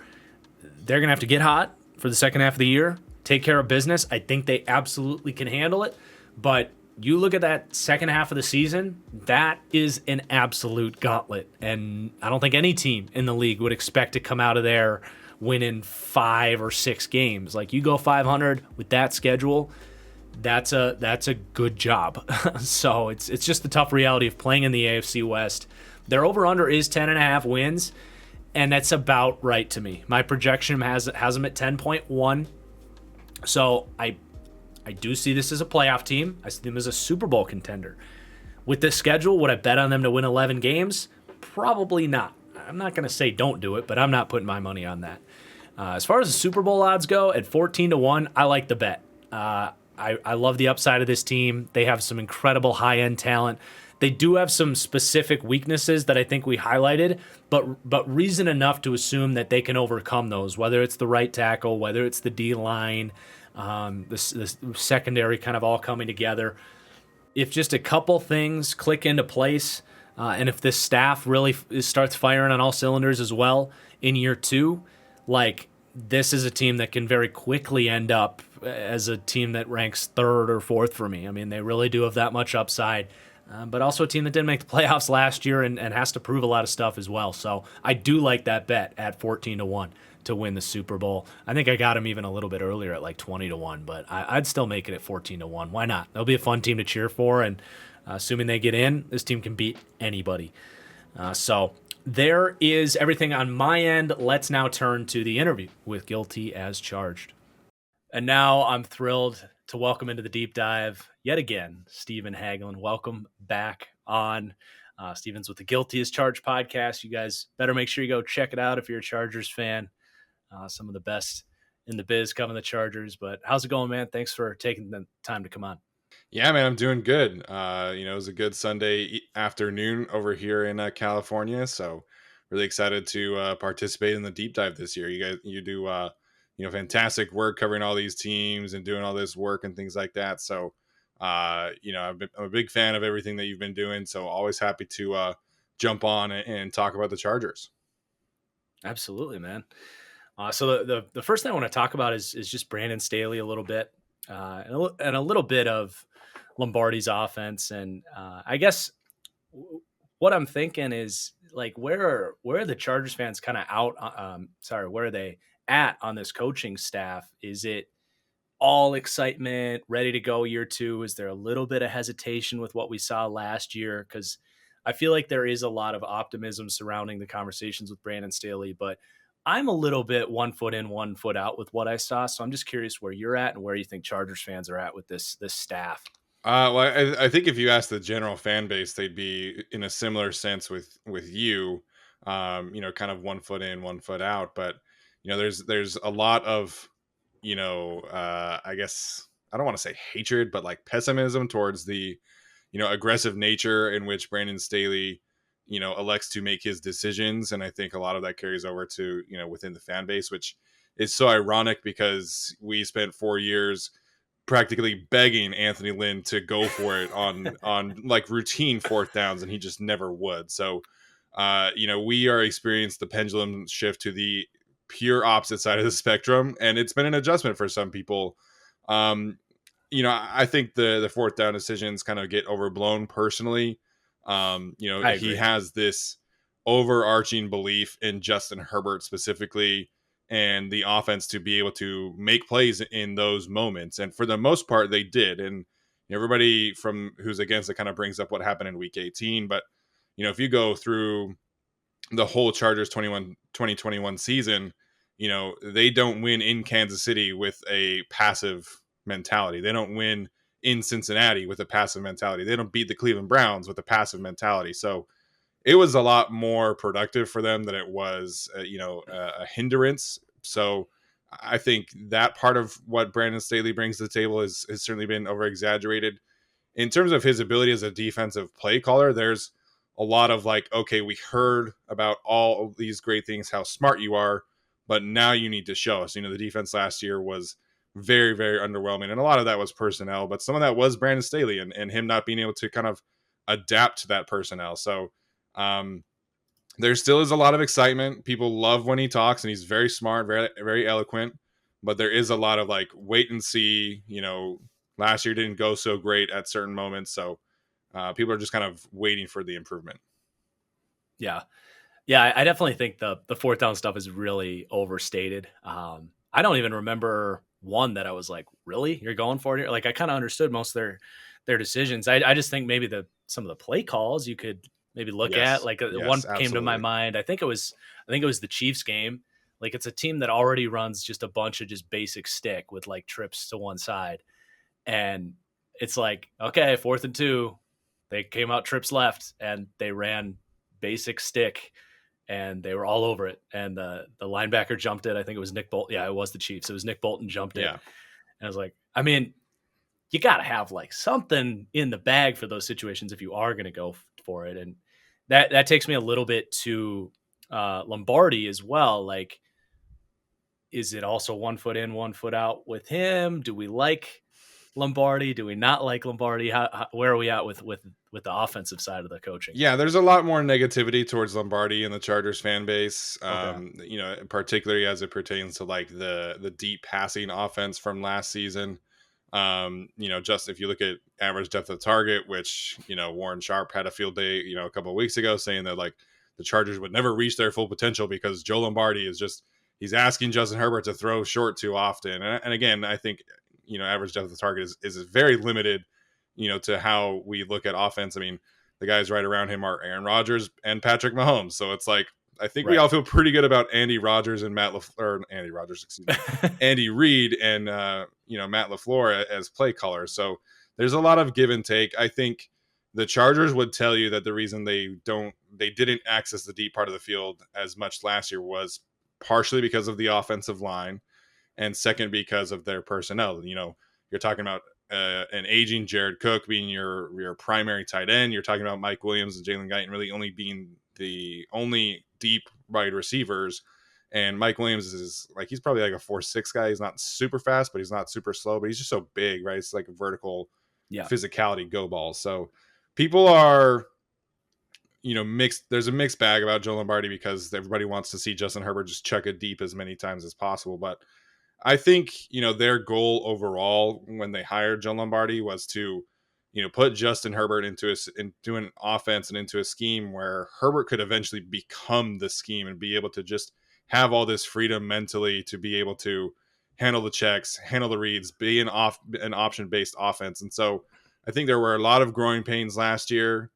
They're going to have to get hot for the second half of the year, take care of business. I think they absolutely can handle it. But you look at that second half of the season, that is an absolute gauntlet. And I don't think any team in the league would expect to come out of there winning 5 or 6 games. Like, you go 500 with that schedule, that's a good job. So it's just the tough reality of playing in the AFC West. Their over-under is 10.5 wins, and that's about right to me. My projection has them at 10.1. So I do see this as a playoff team. I see them as a Super Bowl contender. With this schedule, would I bet on them to win 11 games? Probably not. I'm not going to say don't do it, but I'm not putting my money on that. As far as the Super Bowl odds go, at 14-1, I like the bet. I love the upside of this team. They have some incredible high-end talent. They do have some specific weaknesses that I think we highlighted, but reason enough to assume that they can overcome those, whether it's the right tackle, whether it's the D-line, the secondary kind of all coming together. If just a couple things click into place, and if this staff really starts firing on all cylinders as well in year 2, like, this is a team that can very quickly end up as a team that ranks 3rd or 4th for me. I mean, they really do have that much upside, but also a team that didn't make the playoffs last year and has to prove a lot of stuff as well. So I do like that bet at 14-1 to win the Super Bowl. I think I got him even a little bit earlier at like 20-1, but I'd still make it at 14-1. Why not? They'll be a fun team to cheer for, and assuming they get in, this team can beat anybody. So there is everything on my end. Let's now turn to the interview with Guilty as Charged. And now I'm thrilled to welcome into the deep dive yet again, Stephen Haglund. Welcome back on. Stephen's with the Guilty as Charged podcast. You guys better make sure you go check it out if you're a Chargers fan. Some of the best in the biz covering the Chargers. But how's it going, man? Thanks for taking the time to come on. Yeah, man, I'm doing good. It was a good Sunday afternoon over here in California, so really excited to participate in the deep dive this year. You do fantastic work covering all these teams and doing all this work and things like that. So, I'm a big fan of everything that you've been doing. So always happy to jump on and talk about the Chargers. Absolutely, man. So the first thing I want to talk about is just Brandon Staley a little bit, and a little bit of Lombardi's offense. And I guess what I'm thinking is, like, where are the Chargers fans kind of out? Where are they at on this coaching staff? Is it all excitement, ready to go year 2? Is there a little bit of hesitation with what we saw last year? Because I feel like there is a lot of optimism surrounding the conversations with Brandon Staley, but I'm a little bit 1 foot in, 1 foot out with what I saw. So I'm just curious where you're at and where you think Chargers fans are at with this staff. Well, I think if you ask the general fan base, they'd be in a similar sense with you, kind of 1 foot in, 1 foot out. But there's a lot of, I guess I don't want to say hatred, but like pessimism towards the, aggressive nature in which Brandon Staley, elects to make his decisions, and I think a lot of that carries over to within the fan base, which is so ironic because we spent 4 years practically begging Anthony Lynn to go for it on like routine fourth downs, and he just never would. So, we are experienced the pendulum shift to the pure opposite side of the spectrum, and it's been an adjustment for some people. Um, I think the fourth down decisions kind of get overblown personally. I He agree. has this overarching belief in Justin Herbert specifically and the offense to be able to make plays in those moments. And for the most part, they did. And everybody from who's against it kind of brings up what happened in week 18. But, if you go through the whole Chargers 2021 season, they don't win in Kansas City with a passive mentality. They don't win in Cincinnati with a passive mentality. They don't beat the Cleveland Browns with a passive mentality. So it was a lot more productive for them than it was, a hindrance. So I think that part of what Brandon Staley brings to the table has certainly been over exaggerated. In terms of his ability as a defensive play caller, there's a lot of like, okay, we heard about all of these great things, how smart you are, but now you need to show us. The defense last year was very, very underwhelming. And a lot of that was personnel, but some of that was Brandon Staley and him not being able to kind of adapt to that personnel. So um, there still is a lot of excitement. People love when he talks, and he's very smart, very, very eloquent. But there is a lot of like wait and see. Last year didn't go so great at certain moments, so people are just kind of waiting for the improvement. Yeah. Yeah, I definitely think the fourth down stuff is really overstated. I don't even remember one that I was like, really, you're going for it here? Like I kind of understood most of their decisions. I just think maybe some of the play calls you could maybe look at. Yes, Like one yes, came to my absolutely. mind. I think it was the Chiefs game. Like it's a team that already runs just a bunch of just basic stick with like trips to one side, and it's like okay, 4th and 2, they came out trips left and they ran basic stick and they were all over it. And the linebacker jumped it. I think it was Nick Bolton. Yeah, it was the Chiefs. It was Nick Bolton jumped it. Yeah, And I was like, I mean, you got to have like something in the bag for those situations if you are going to go for it. And that takes me a little bit to Lombardi as well. Like, is it also 1 foot in, 1 foot out with him? Do we like Lombardi? Do we not like Lombardi? Where are we at with the offensive side of the coaching? yeah. There's a lot more negativity towards Lombardi and the Chargers fan base. Okay. Particularly as it pertains to like the deep passing offense from last season. Just if you look at average depth of target, which Warren Sharp had a field day a couple of weeks ago saying that like the Chargers would never reach their full potential because Joe Lombardi is just he's asking Justin Herbert to throw short too often. And again, I think average depth of target is very limited. To how we look at offense. I mean, the guys right around him are Aaron Rodgers and Patrick Mahomes. So it's like I think we Right. all feel pretty good about Andy Rodgers and Andy Rodgers, excuse me, Andy Reid and Matt LaFleur as play callers. So there's a lot of give and take. I think the Chargers would tell you that the reason they didn't access the deep part of the field as much last year was partially because of the offensive line, and second because of their personnel. You're talking about an aging Jared Cook being your primary tight end. You're talking about Mike Williams and Jalen Guyton really only being the only deep wide receivers. And Mike Williams is like he's probably like a 4.6 guy. He's not super fast, but he's not super slow. But he's just so big, right? It's like a vertical Yeah. physicality go ball. So people are mixed. There's a mixed bag about Joe Lombardi because everybody wants to see Justin Herbert just chuck it deep as many times as possible. But I think, their goal overall when they hired Joe Lombardi was to, put Justin Herbert into an offense and into a scheme where Herbert could eventually become the scheme and be able to just have all this freedom mentally to be able to handle the checks, handle the reads, be an option based offense. And so I think there were a lot of growing pains last year.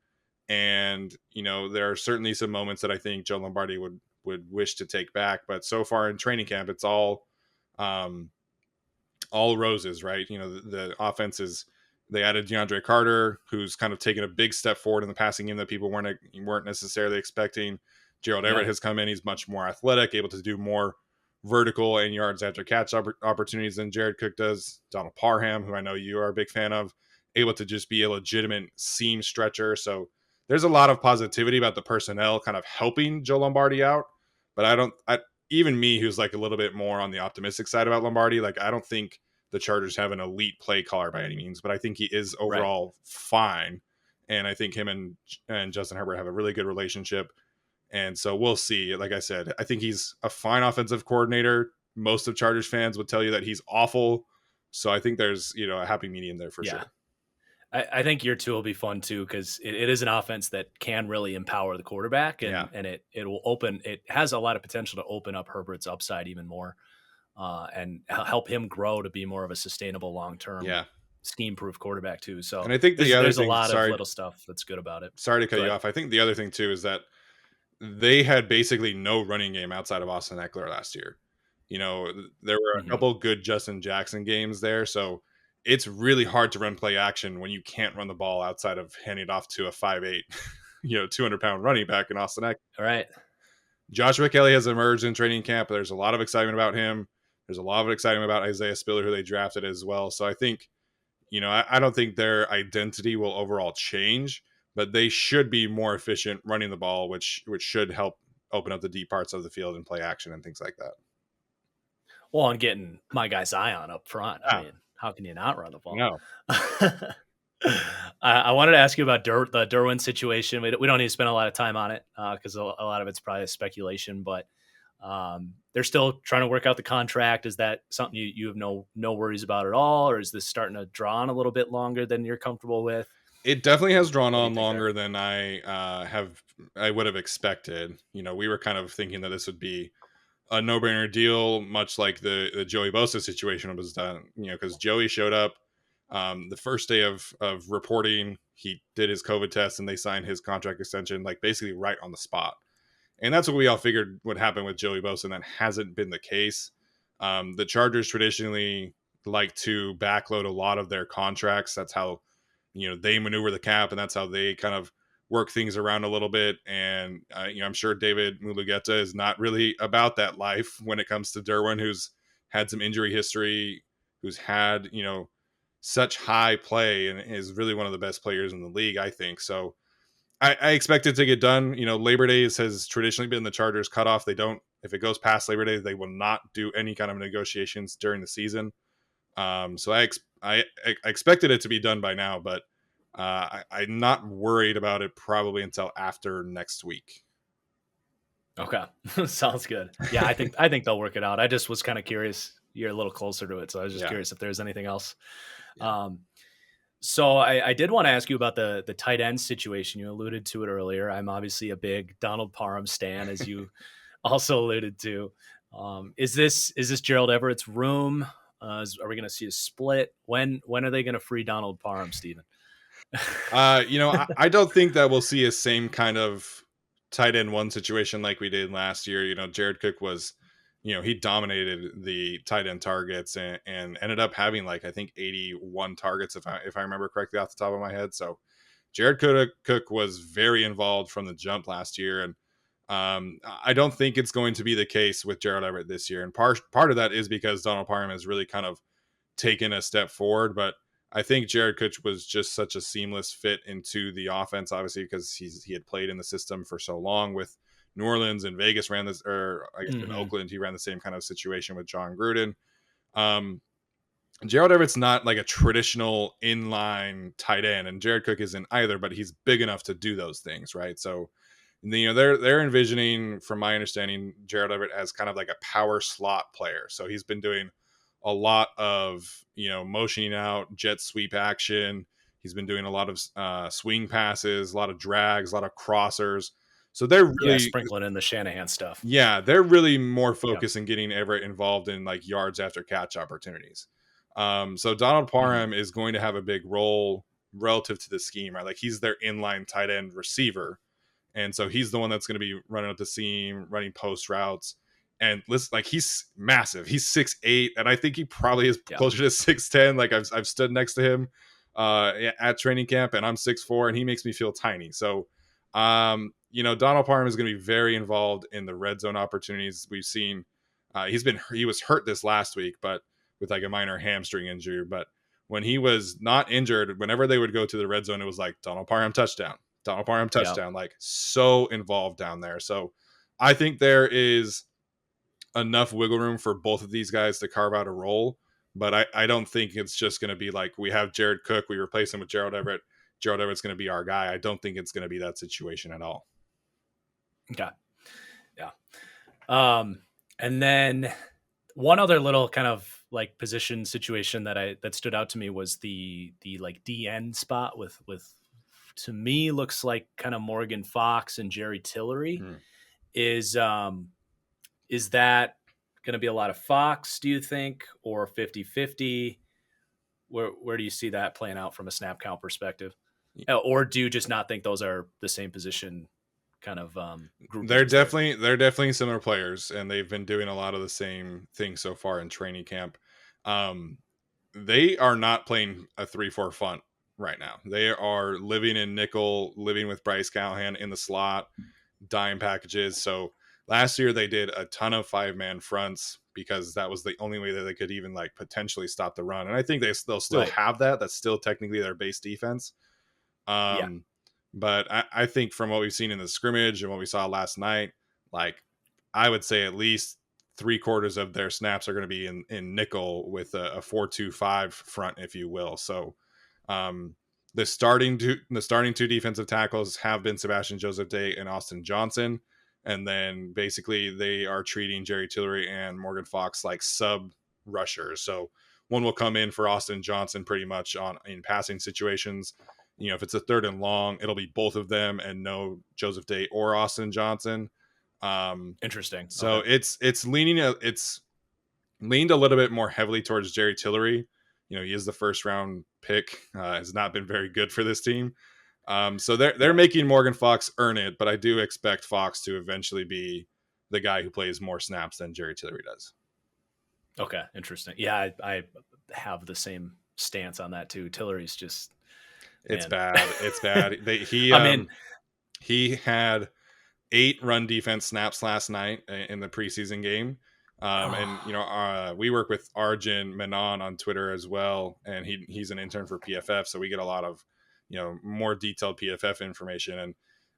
And, there are certainly some moments that I think Joe Lombardi would wish to take back. But so far in training camp, it's um, all roses, right? The offense is, they added DeAndre Carter, who's kind of taken a big step forward in the passing game that people weren't necessarily expecting. Gerald Everett Yeah. has come in. He's much more athletic, able to do more vertical and yards after catch opportunities than Jared Cook does. Donald Parham, who I know you are a big fan of, able to just be a legitimate seam stretcher. So there's a lot of positivity about the personnel kind of helping Joe Lombardi out. But even me, who's like a little bit more on the optimistic side about Lombardi, like I don't think the Chargers have an elite play caller by any means, but I think he is Right. overall fine. And I think him and Justin Herbert have a really good relationship. And so we'll see. Like I said, I think he's a fine offensive coordinator. Most of Chargers fans would tell you that he's awful. So I think there's, a happy medium there for Yeah. sure. I think year two will be fun too, because it is an offense that can really empower the quarterback, Yeah. and it has a lot of potential to open up Herbert's upside even more, and help him grow to be more of a sustainable long term Yeah. scheme proof quarterback too. So And I think the other there's a thing, lot of little stuff that's good about it. sorry to cut Go you ahead. off. I think the other thing too is that they had basically no running game outside of Austin Eckler last year. There were a Hmm. couple good Justin Jackson games there. So it's really hard to run play action when you can't run the ball outside of handing it off to a 5'8", 200-pound running back in Austin Eckler. All right. Joshua Kelly has emerged in training camp. There's a lot of excitement about him. There's a lot of excitement about Isaiah Spiller, who they drafted as well. So I think, I don't think their identity will overall change, but they should be more efficient running the ball, which should help open up the deep parts of the field and play action and things like that. Well, and getting my guy Zion up front. I Yeah. mean, how can you not run the ball? No. I wanted to ask you about the Derwin situation. We don't need to spend a lot of time on it because a lot of it's probably speculation. But they're still trying to work out the contract. Is that something you have no worries about at all, or is this starting to draw on a little bit longer than you're comfortable with? It definitely has drawn What do you on think there? longer than I would have expected. We were kind of thinking that this would be a no-brainer deal, much like the Joey Bosa situation was done. Because Joey showed up the first day of reporting. He did his COVID test, and they signed his contract extension like basically right on the spot. And that's what we all figured would happen with Joey Bosa, and that hasn't been the case. The Chargers traditionally like to backload a lot of their contracts. That's how they maneuver the cap, and that's how they kind of work things around a little bit. And I'm sure David Mulugeta is not really about that life when it comes to Derwin, who's had some injury history, who's had such high play, and is really one of the best players in the league, I think. So I expect it to get done. Labor Day has traditionally been the Chargers cutoff. They don't, if it goes past Labor Day, they will not do any kind of negotiations during the season. So I expected it to be done by now, but I'm not worried about it probably until after next week. Okay, sounds good. Yeah, I think they'll work it out. I just was kind of curious. You're a little closer to it, so I was just Yeah. curious if there's anything else. Yeah. So I did want to ask you about the tight end situation. You alluded to it earlier. I'm obviously a big Donald Parham stan, as you also alluded to. Is this Gerald Everett's room? Are we going to see a split? When are they going to free Donald Parham, Steven? I don't think that we'll see a same kind of tight end one situation like we did last year. Jared Cook was, he dominated the tight end targets and ended up having like, I think 81 targets if I remember correctly off the top of my head. So Jared Cook was very involved from the jump last year. And I don't think it's going to be the case with Gerald Everett this year. And part of that is because Donald Parham has really kind of taken a step forward, but I think Jared Cook was just such a seamless fit into the offense, obviously, because he had played in the system for so long with New Orleans and Vegas ran this, or I guess in Oakland, he ran the same kind of situation with John Gruden. Gerald Everett's not like a traditional inline tight end, and Jared Cook isn't either, but he's big enough to do those things, right? So, they're envisioning, from my understanding, Gerald Everett as kind of like a power slot player. So he's been doing a lot of motioning out, jet sweep action. He's been doing a lot of swing passes, a lot of drags, a lot of crossers. So they're really sprinkling in the Shanahan stuff. Yeah, they're really more focused in getting Everett involved in like yards after catch opportunities. So Donald Parham is going to have a big role relative to the scheme, right? Like he's their inline tight end receiver. And so he's the one that's going to be running up the seam, running post routes. And listen, like he's massive. He's 6'8", and I think he probably is Yeah. closer to 6'10". Like I've stood next to him at training camp, and I'm 6'4", and he makes me feel tiny. So, Donald Parham is going to be very involved in the red zone opportunities we've seen. He was hurt this last week, but with like a minor hamstring injury. But when he was not injured, whenever they would go to the red zone, it was like Donald Parham touchdown, Donald Parham Yeah. touchdown. Like so involved down there. So I think there is enough wiggle room for both of these guys to carve out a role. But I don't think it's just going to be like we have Jared Cook, we replace him with Gerald Everett. Gerald Everett's going to be our guy. I don't think it's going to be that situation at all. Okay. Yeah. And then one other little kind of like position situation that stood out to me was the like DN spot with to me looks like kind of Morgan Fox and Jerry Tillery. Is that going to be a lot of Fox, do you think, or 50-50? Where do you see that playing out from a snap count perspective? Or do you just not think those are the same position kind of group? They're definitely similar players, and they've been doing a lot of the same things so far in training camp. They are not playing a 3-4 front right now. They are living in nickel, living with Bryce Callahan in the slot, dime packages. So last year they did a ton of 5-man fronts because that was the only way that they could even like potentially stop the run. And I think they'll still have that. That's still technically their base defense. But I think from what we've seen in the scrimmage and what we saw last night, like I would say at least 3/4 of their snaps are going to be in nickel with a 4-2-5 front, if you will. So the starting two defensive tackles have been Sebastian Joseph Day and Austin Johnson. And then basically they are treating Jerry Tillery and Morgan Fox like sub rushers. So one will come in for Austin Johnson pretty much in passing situations. If it's a 3rd and long, it'll be both of them and no Joseph Day or Austin Johnson. Interesting. So okay. It's leaned a little bit more heavily towards Jerry Tillery. He is the first round pick. Has not been very good for this team. So they're making Morgan Fox earn it, but I do expect Fox to eventually be the guy who plays more snaps than Jerry Tillery does. Okay, interesting. Yeah, I have the same stance on that too. Tillery's just it's bad. It's bad. He had 8 run defense snaps last night in the preseason game. And we work with Arjun Menon on Twitter as well, and he's an intern for PFF, so we get a lot of more detailed PFF information.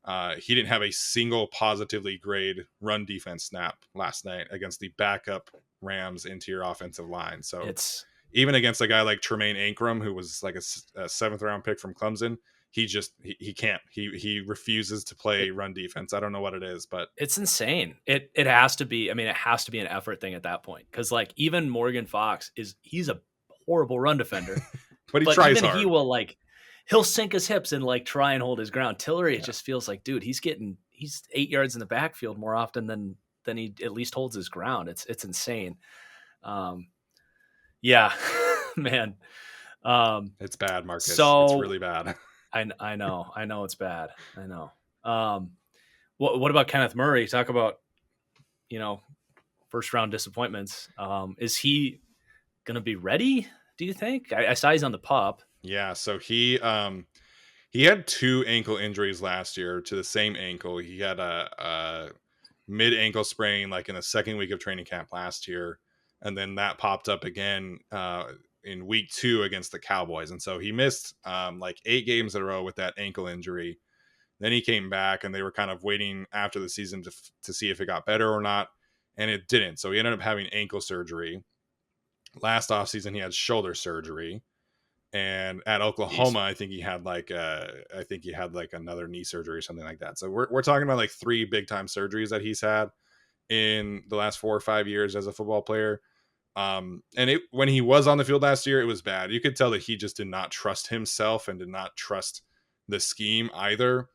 And he didn't have a single positively grade run defense snap last night against the backup Rams interior offensive line. So it's even against a guy like Tremaine Ankrum, who was like a 7th round pick from Clemson, he can't. He refuses to play run defense. I don't know what it is, but it's insane. It has to be. I mean, it has to be an effort thing at that point, because like even Morgan Fox he's a horrible run defender, but he tries even hard. He'll sink his hips and like try and hold his ground. Tillery, it just feels like, dude, he's 8 yards in the backfield more often than he at least holds his ground. It's insane. Yeah, man. It's bad, Marcus. So it's really bad. I know it's bad. I know. What about Kenneth Murray? Talk about, first round disappointments. Is he going to be ready, do you think? I saw he's on the pup. Yeah. So he had 2 ankle injuries last year to the same ankle. He had a mid ankle sprain, like in the 2nd week of training camp last year. And then that popped up again, in week 2 against the Cowboys. And so he missed like 8 games in a row with that ankle injury. Then he came back, and they were kind of waiting after the season to see if it got better or not. And it didn't. So he ended up having ankle surgery. Last offseason, he had shoulder surgery. And at Oklahoma, I think he had like another knee surgery or something like that. So we're talking about like 3 big time surgeries that he's had in the last 4 or 5 years as a football player. And when he was on the field last year, it was bad. You could tell that he just did not trust himself and did not trust the scheme either.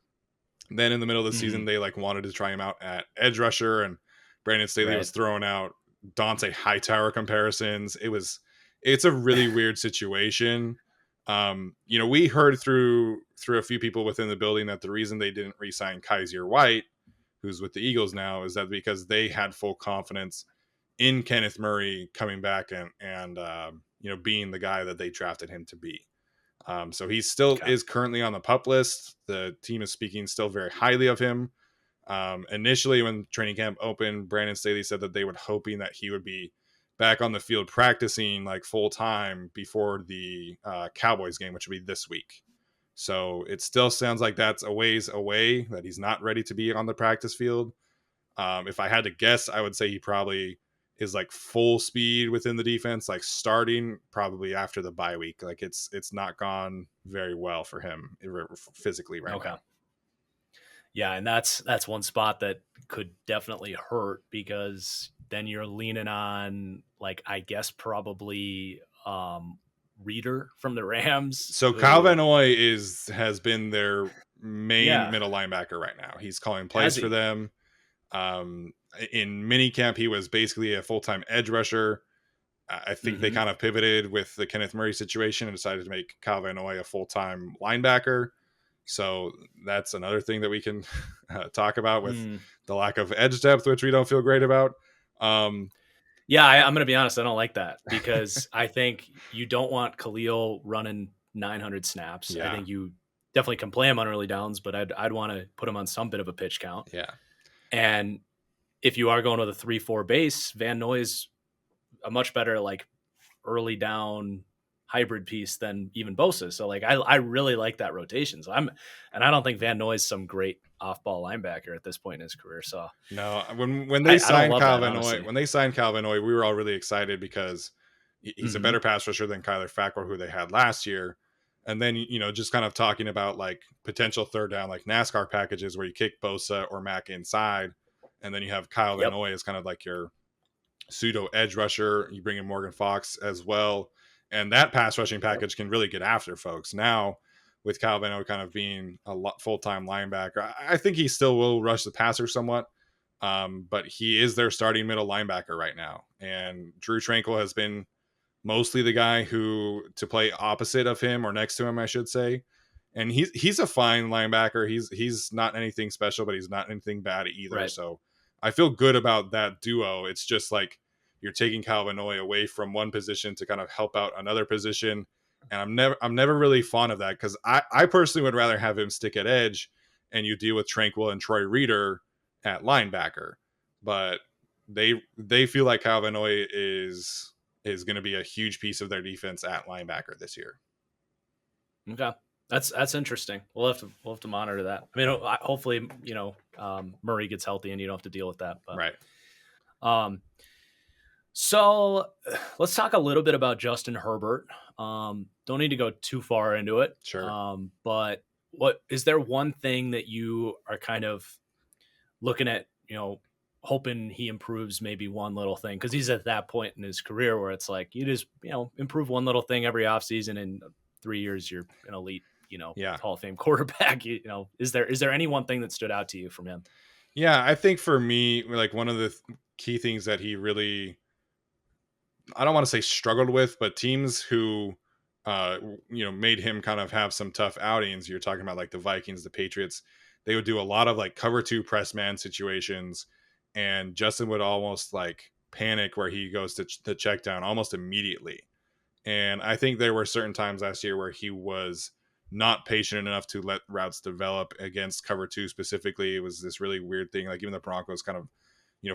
Then in the middle of the season, they like wanted to try him out at edge rusher, and Brandon Staley was throwing out Dante Hightower comparisons. It's a really weird situation. We heard through a few people within the building that the reason they didn't re-sign Kaiser White, who's with the Eagles now, is that because they had full confidence in Kenneth Murray coming back and being the guy that they drafted him to be. So he still Okay. is currently on the PUP list. The team is speaking still very highly of him. Initially, when training camp opened, Brandon Staley said that they were hoping that he would be back on the field practicing like full time before the Cowboys game, which will be this week. So it still sounds like that's a ways away, that he's not ready to be on the practice field. If I had to guess, I would say he probably is like full speed within the defense, like starting probably after the bye week. Like it's not gone very well for him physically right Okay. now. Yeah, and that's one spot that could definitely hurt, because then you're leaning on, like, I guess probably Reader from the Rams. So Kyle Van Noy has been their main Yeah, middle linebacker right now. He's calling has plays for he? them. Um, in minicamp, he was basically a full-time edge rusher. I think they Mm-hmm. kind of pivoted with the Kenneth Murray situation and decided to make Kyle Van Noy a full-time linebacker. So that's another thing that we can talk about with the lack of edge depth, which we don't feel great about. Yeah, I'm going to be honest. I don't like that, because I think you don't want Khalil running 900 snaps. Yeah. I think you definitely can play him on early downs, but I'd want to put him on some bit of a pitch count. Yeah. And if you are going with a 3-4 base, Van Noy's a much better like early down hybrid piece than even Bosa. So like I really like that rotation. So I don't think Van Noy's some great off ball linebacker at this point in his career. So no, when they I don't signed love Kyle that, Van Noy, honestly. when they signed Kyle Van Noy, we were all really excited because he's a better pass rusher than Kyler Fackrell, who they had last year. And then, just kind of talking about like potential third down, like NASCAR packages where you kick Bosa or Mack inside. And then you have Kyle Van Yep. Noy as kind of like your pseudo edge rusher. You bring in Morgan Fox as well. And that pass rushing package can really get after folks. Now, with Kyle Van Noy kind of being a full-time linebacker, I think he still will rush the passer somewhat. But he is their starting middle linebacker right now. And Drew Tranquill has been mostly the guy who to play opposite of him, or next to him, I should say. And he's a fine linebacker. He's not anything special, but he's not anything bad either. Right. So I feel good about that duo. It's just like you're taking Kyle Van Noy away from one position to kind of help out another position. And I'm never really fond of that, because I personally would rather have him stick at edge and you deal with Tranquill and Troy Reader at linebacker. But they feel like Kyle Van Noy is going to be a huge piece of their defense at linebacker this year. Okay. That's interesting. We'll have to monitor that. I mean, hopefully, Murray gets healthy and you don't have to deal with that. But, right. So let's talk a little bit about Justin Herbert. Don't need to go too far into it. Sure. But what is there one thing that you are kind of looking at, hoping he improves maybe one little thing? Because he's at that point in his career where it's like you just, improve one little thing every offseason, and 3 years you're an elite, Hall of Fame quarterback. Is there any one thing that stood out to you from him? Yeah, I think for me, like one of the key things that he really, I don't want to say struggled with, but teams who, made him kind of have some tough outings. You're talking about like the Vikings, the Patriots. They would do a lot of like cover 2 press man situations, and Justin would almost like panic where he goes to the check down almost immediately. And I think there were certain times last year where he was not patient enough to let routes develop against cover 2 specifically. It was this really weird thing. Like even the Broncos kind of,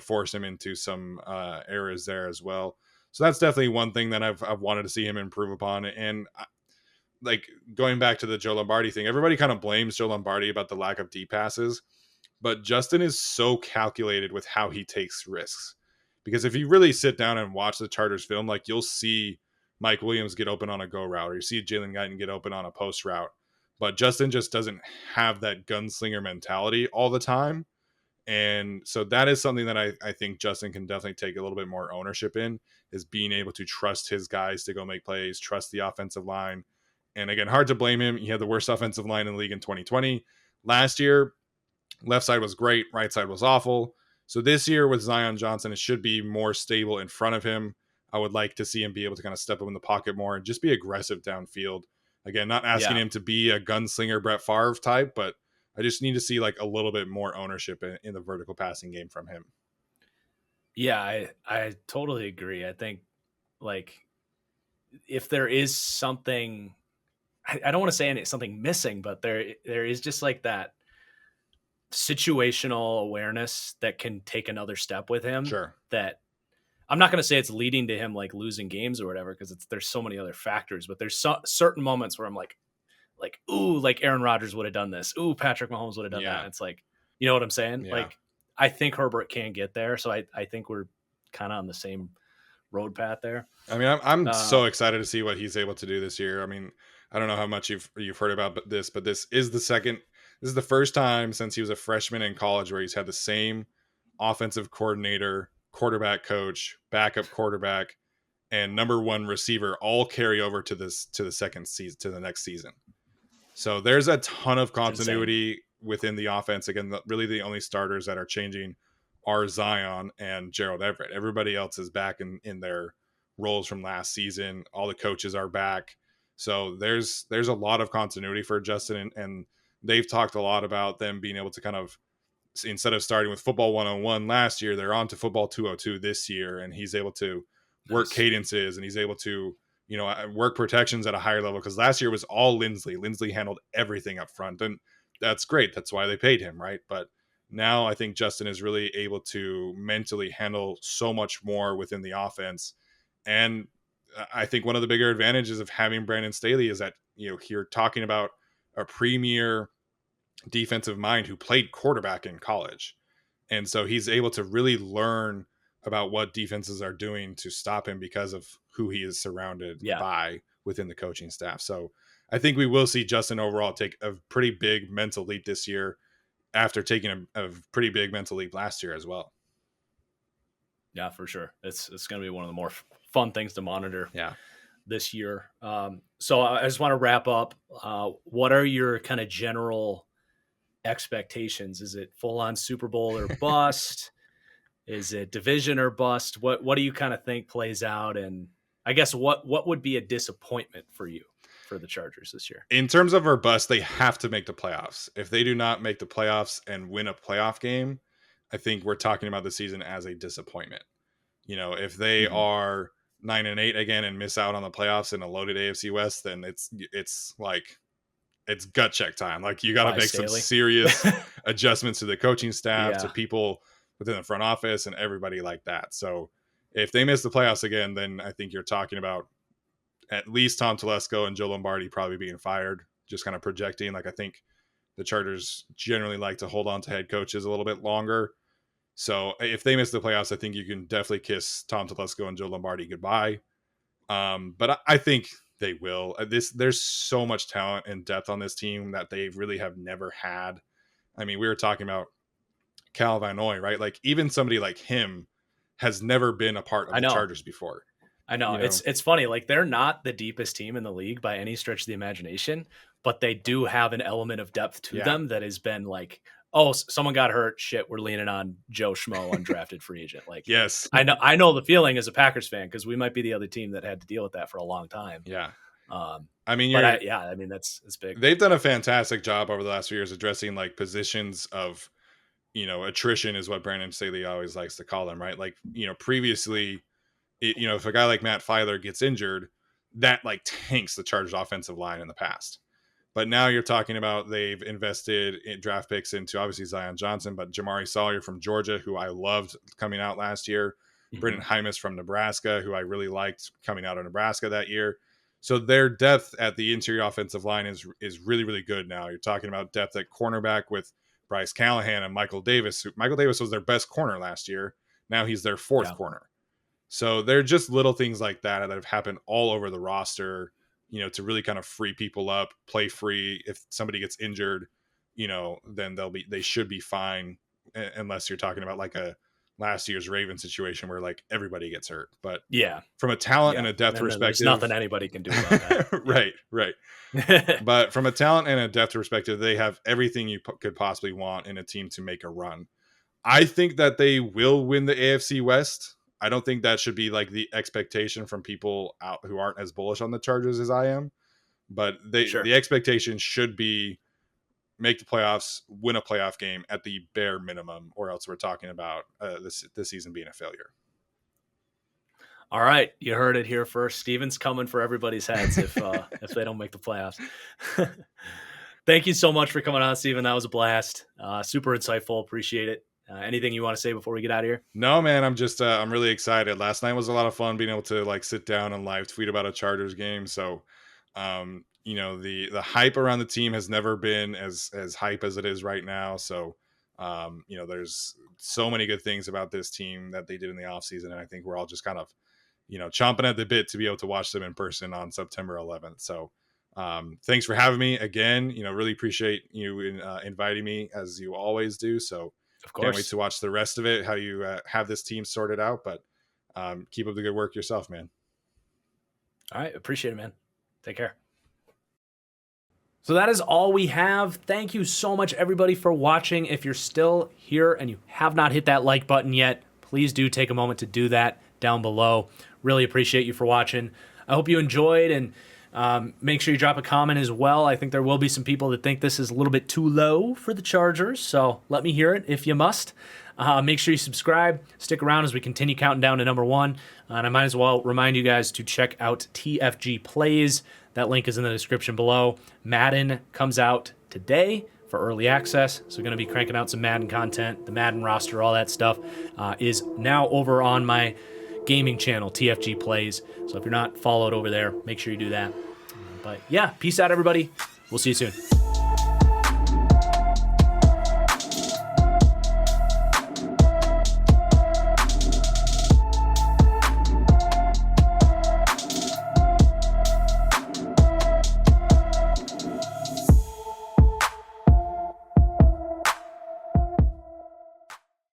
forced him into some errors there as well. So that's definitely one thing that I've wanted to see him improve upon. And like going back to the Joe Lombardi thing, everybody kind of blames Joe Lombardi about the lack of deep passes, but Justin is so calculated with how he takes risks. Because if you really sit down and watch the Chargers film, like you'll see Mike Williams get open on a go route, or you see Jalen Guyton get open on a post route. But Justin just doesn't have that gunslinger mentality all the time. And so that is something that I think Justin can definitely take a little bit more ownership in, is being able to trust his guys to go make plays, trust the offensive line. And again, hard to blame him. He had the worst offensive line in the league in 2020. Last year, left side was great, right side was awful. So this year with Zion Johnson, it should be more stable in front of him. I would like to see him be able to kind of step up in the pocket more and just be aggressive downfield. Again, not asking Yeah. him to be a gunslinger Brett Favre type, but I just need to see like a little bit more ownership in the vertical passing game from him. Yeah, I totally agree. I think like if there is something, I don't want to say something missing, but there is just like that situational awareness that can take another step with him. Sure. That I'm not going to say it's leading to him like losing games or whatever, because there's so many other factors. But there's certain moments where I'm like ooh, like Aaron Rodgers would have done this. Ooh, Patrick Mahomes would have done that. Yeah. And it's like, you know what I'm saying? Yeah. Like I think Herbert can get there, so I think we're kind of on the same road path there. I mean, I'm Uh, so excited to see what he's able to do this year. I mean, I don't know how much you've heard about this, but this is the first time since he was a freshman in college where he's had the same offensive coordinator, quarterback coach, backup quarterback, and number one receiver all carry over to the second season, to the next season. So there's a ton of it's insane. continuity within the offense. Again, really the only starters that are changing are Zion and Gerald Everett. Everybody else is back in their roles from last season. All the coaches are back. So there's a lot of continuity for Justin, and they've talked a lot about them being able to kind of, instead of starting with football 101 last year, they're on to football 202 this year, and he's able to work Nice. cadences, and he's able to work protections at a higher level, because last year was all Lindsley handled everything up front, and that's great, that's why they paid him, right? But now I think Justin is really able to mentally handle so much more within the offense. And I think one of the bigger advantages of having Brandon Staley is that you're talking about a premier defensive mind who played quarterback in college. And so he's able to really learn about what defenses are doing to stop him because of who he is surrounded Yeah. by within the coaching staff. So I think we will see Justin overall take a pretty big mental leap this year after taking a pretty big mental leap last year as well. Yeah, for sure. It's going to be one of the more fun things to monitor Yeah. this year. So I just want to wrap up. What are your kind of general expectations? Is it full on Super Bowl or bust? Is it division or bust? What do you kind of think plays out? And I guess what would be a disappointment for you for the Chargers this year? In terms of our bust, they have to make the playoffs. If they do not make the playoffs and win a playoff game, I think we're talking about the season as a disappointment. If they Mm-hmm. are 9-8 again and miss out on the playoffs in a loaded AFC West, then it's like it's gut check time. Like you got to Bye, make some Staley. serious adjustments to the coaching staff, to Yeah. people within the front office, and everybody like that. So if they miss the playoffs again, then I think you're talking about at least Tom Telesco and Joe Lombardi probably being fired. Just kind of projecting. Like I think the Chargers generally like to hold on to head coaches a little bit longer. So if they miss the playoffs, I think you can definitely kiss Tom Telesco and Joe Lombardi goodbye. But I think they will. There's so much talent and depth on this team that they really have never had. I mean, we were talking about Cal Van Noy, right? Like even somebody like him has never been a part of I the know. Chargers before. I know. It's funny. Like they're not the deepest team in the league by any stretch of the imagination, but they do have an element of depth to Yeah. them that has been like, oh, someone got hurt. Shit, we're leaning on Joe Schmo, undrafted free agent. Like, Yes. I know the feeling as a Packers fan, because we might be the other team that had to deal with that for a long time. Yeah. I mean, it's big. They've done a fantastic job over the last few years addressing like positions of, attrition is what Brandon Staley always likes to call them, right? Like, previously, if a guy like Matt Filer gets injured, that like tanks the Chargers offensive line in the past. But now you're talking about they've invested in draft picks into obviously Zion Johnson, but Jamari Sawyer from Georgia, who I loved coming out last year, Mm-hmm. Brendan Hymus from Nebraska, who I really liked coming out of Nebraska that year. So their depth at the interior offensive line is really, really good now. You're talking about depth at cornerback with Bryce Callahan and Michael Davis. Michael Davis was their best corner last year. Now he's their fourth corner. So they're just little things like that that have happened all over the roster, to really kind of free people up, play free. If somebody gets injured, then they should be fine, unless you're talking about like a last year's Ravens situation where like everybody gets hurt. But Yeah. from a talent and a depth perspective, there's nothing anybody can do about that. right. But from a talent and a depth perspective, they have everything you could possibly want in a team to make a run. I think that they will win the AFC West. I don't think that should be like the expectation from people out who aren't as bullish on the Chargers as I am. but Sure. the expectation should be make the playoffs, win a playoff game at the bare minimum, or else we're talking about this season being a failure. All right, you heard it here first. Steven's coming for everybody's heads if they don't make the playoffs. Thank you so much for coming on, Steven. That was a blast. Super insightful. Appreciate it. Anything you want to say before we get out of here? No, man, I'm just I'm really excited. Last night was a lot of fun being able to like sit down and live tweet about a Chargers game. So, you know, the hype around the team has never been as hype as it is right now. So, you know, there's so many good things about this team that they did in the offseason, and I think we're all just kind of, you know, chomping at the bit to be able to watch them in person on September 11th. So, thanks for having me again. You know, really appreciate you inviting me as you always do. So, Of can't wait course. to watch the rest of it, how you have this team sorted out. But keep up the good work yourself, man. All right. Appreciate it, man. Take care. So that is all we have. Thank you so much, everybody, for watching. If you're still here and you have not hit that like button yet, please do take a moment to do that down below. Really appreciate you for watching. I hope you enjoyed, and make sure you drop a comment as well. I think there will be some people that think this is a little bit too low for the Chargers, so let me hear it if you must. Make sure you subscribe. Stick around as we continue counting down to number one. And I might as well remind you guys to check out TFG Plays. That link is in the description below. Madden comes out today for early access, so going to be cranking out some Madden content. The Madden roster, all that stuff, is now over on my gaming channel, TFG Plays. So if you're not followed over there, make sure you do that. But yeah, peace out, everybody. We'll see you soon.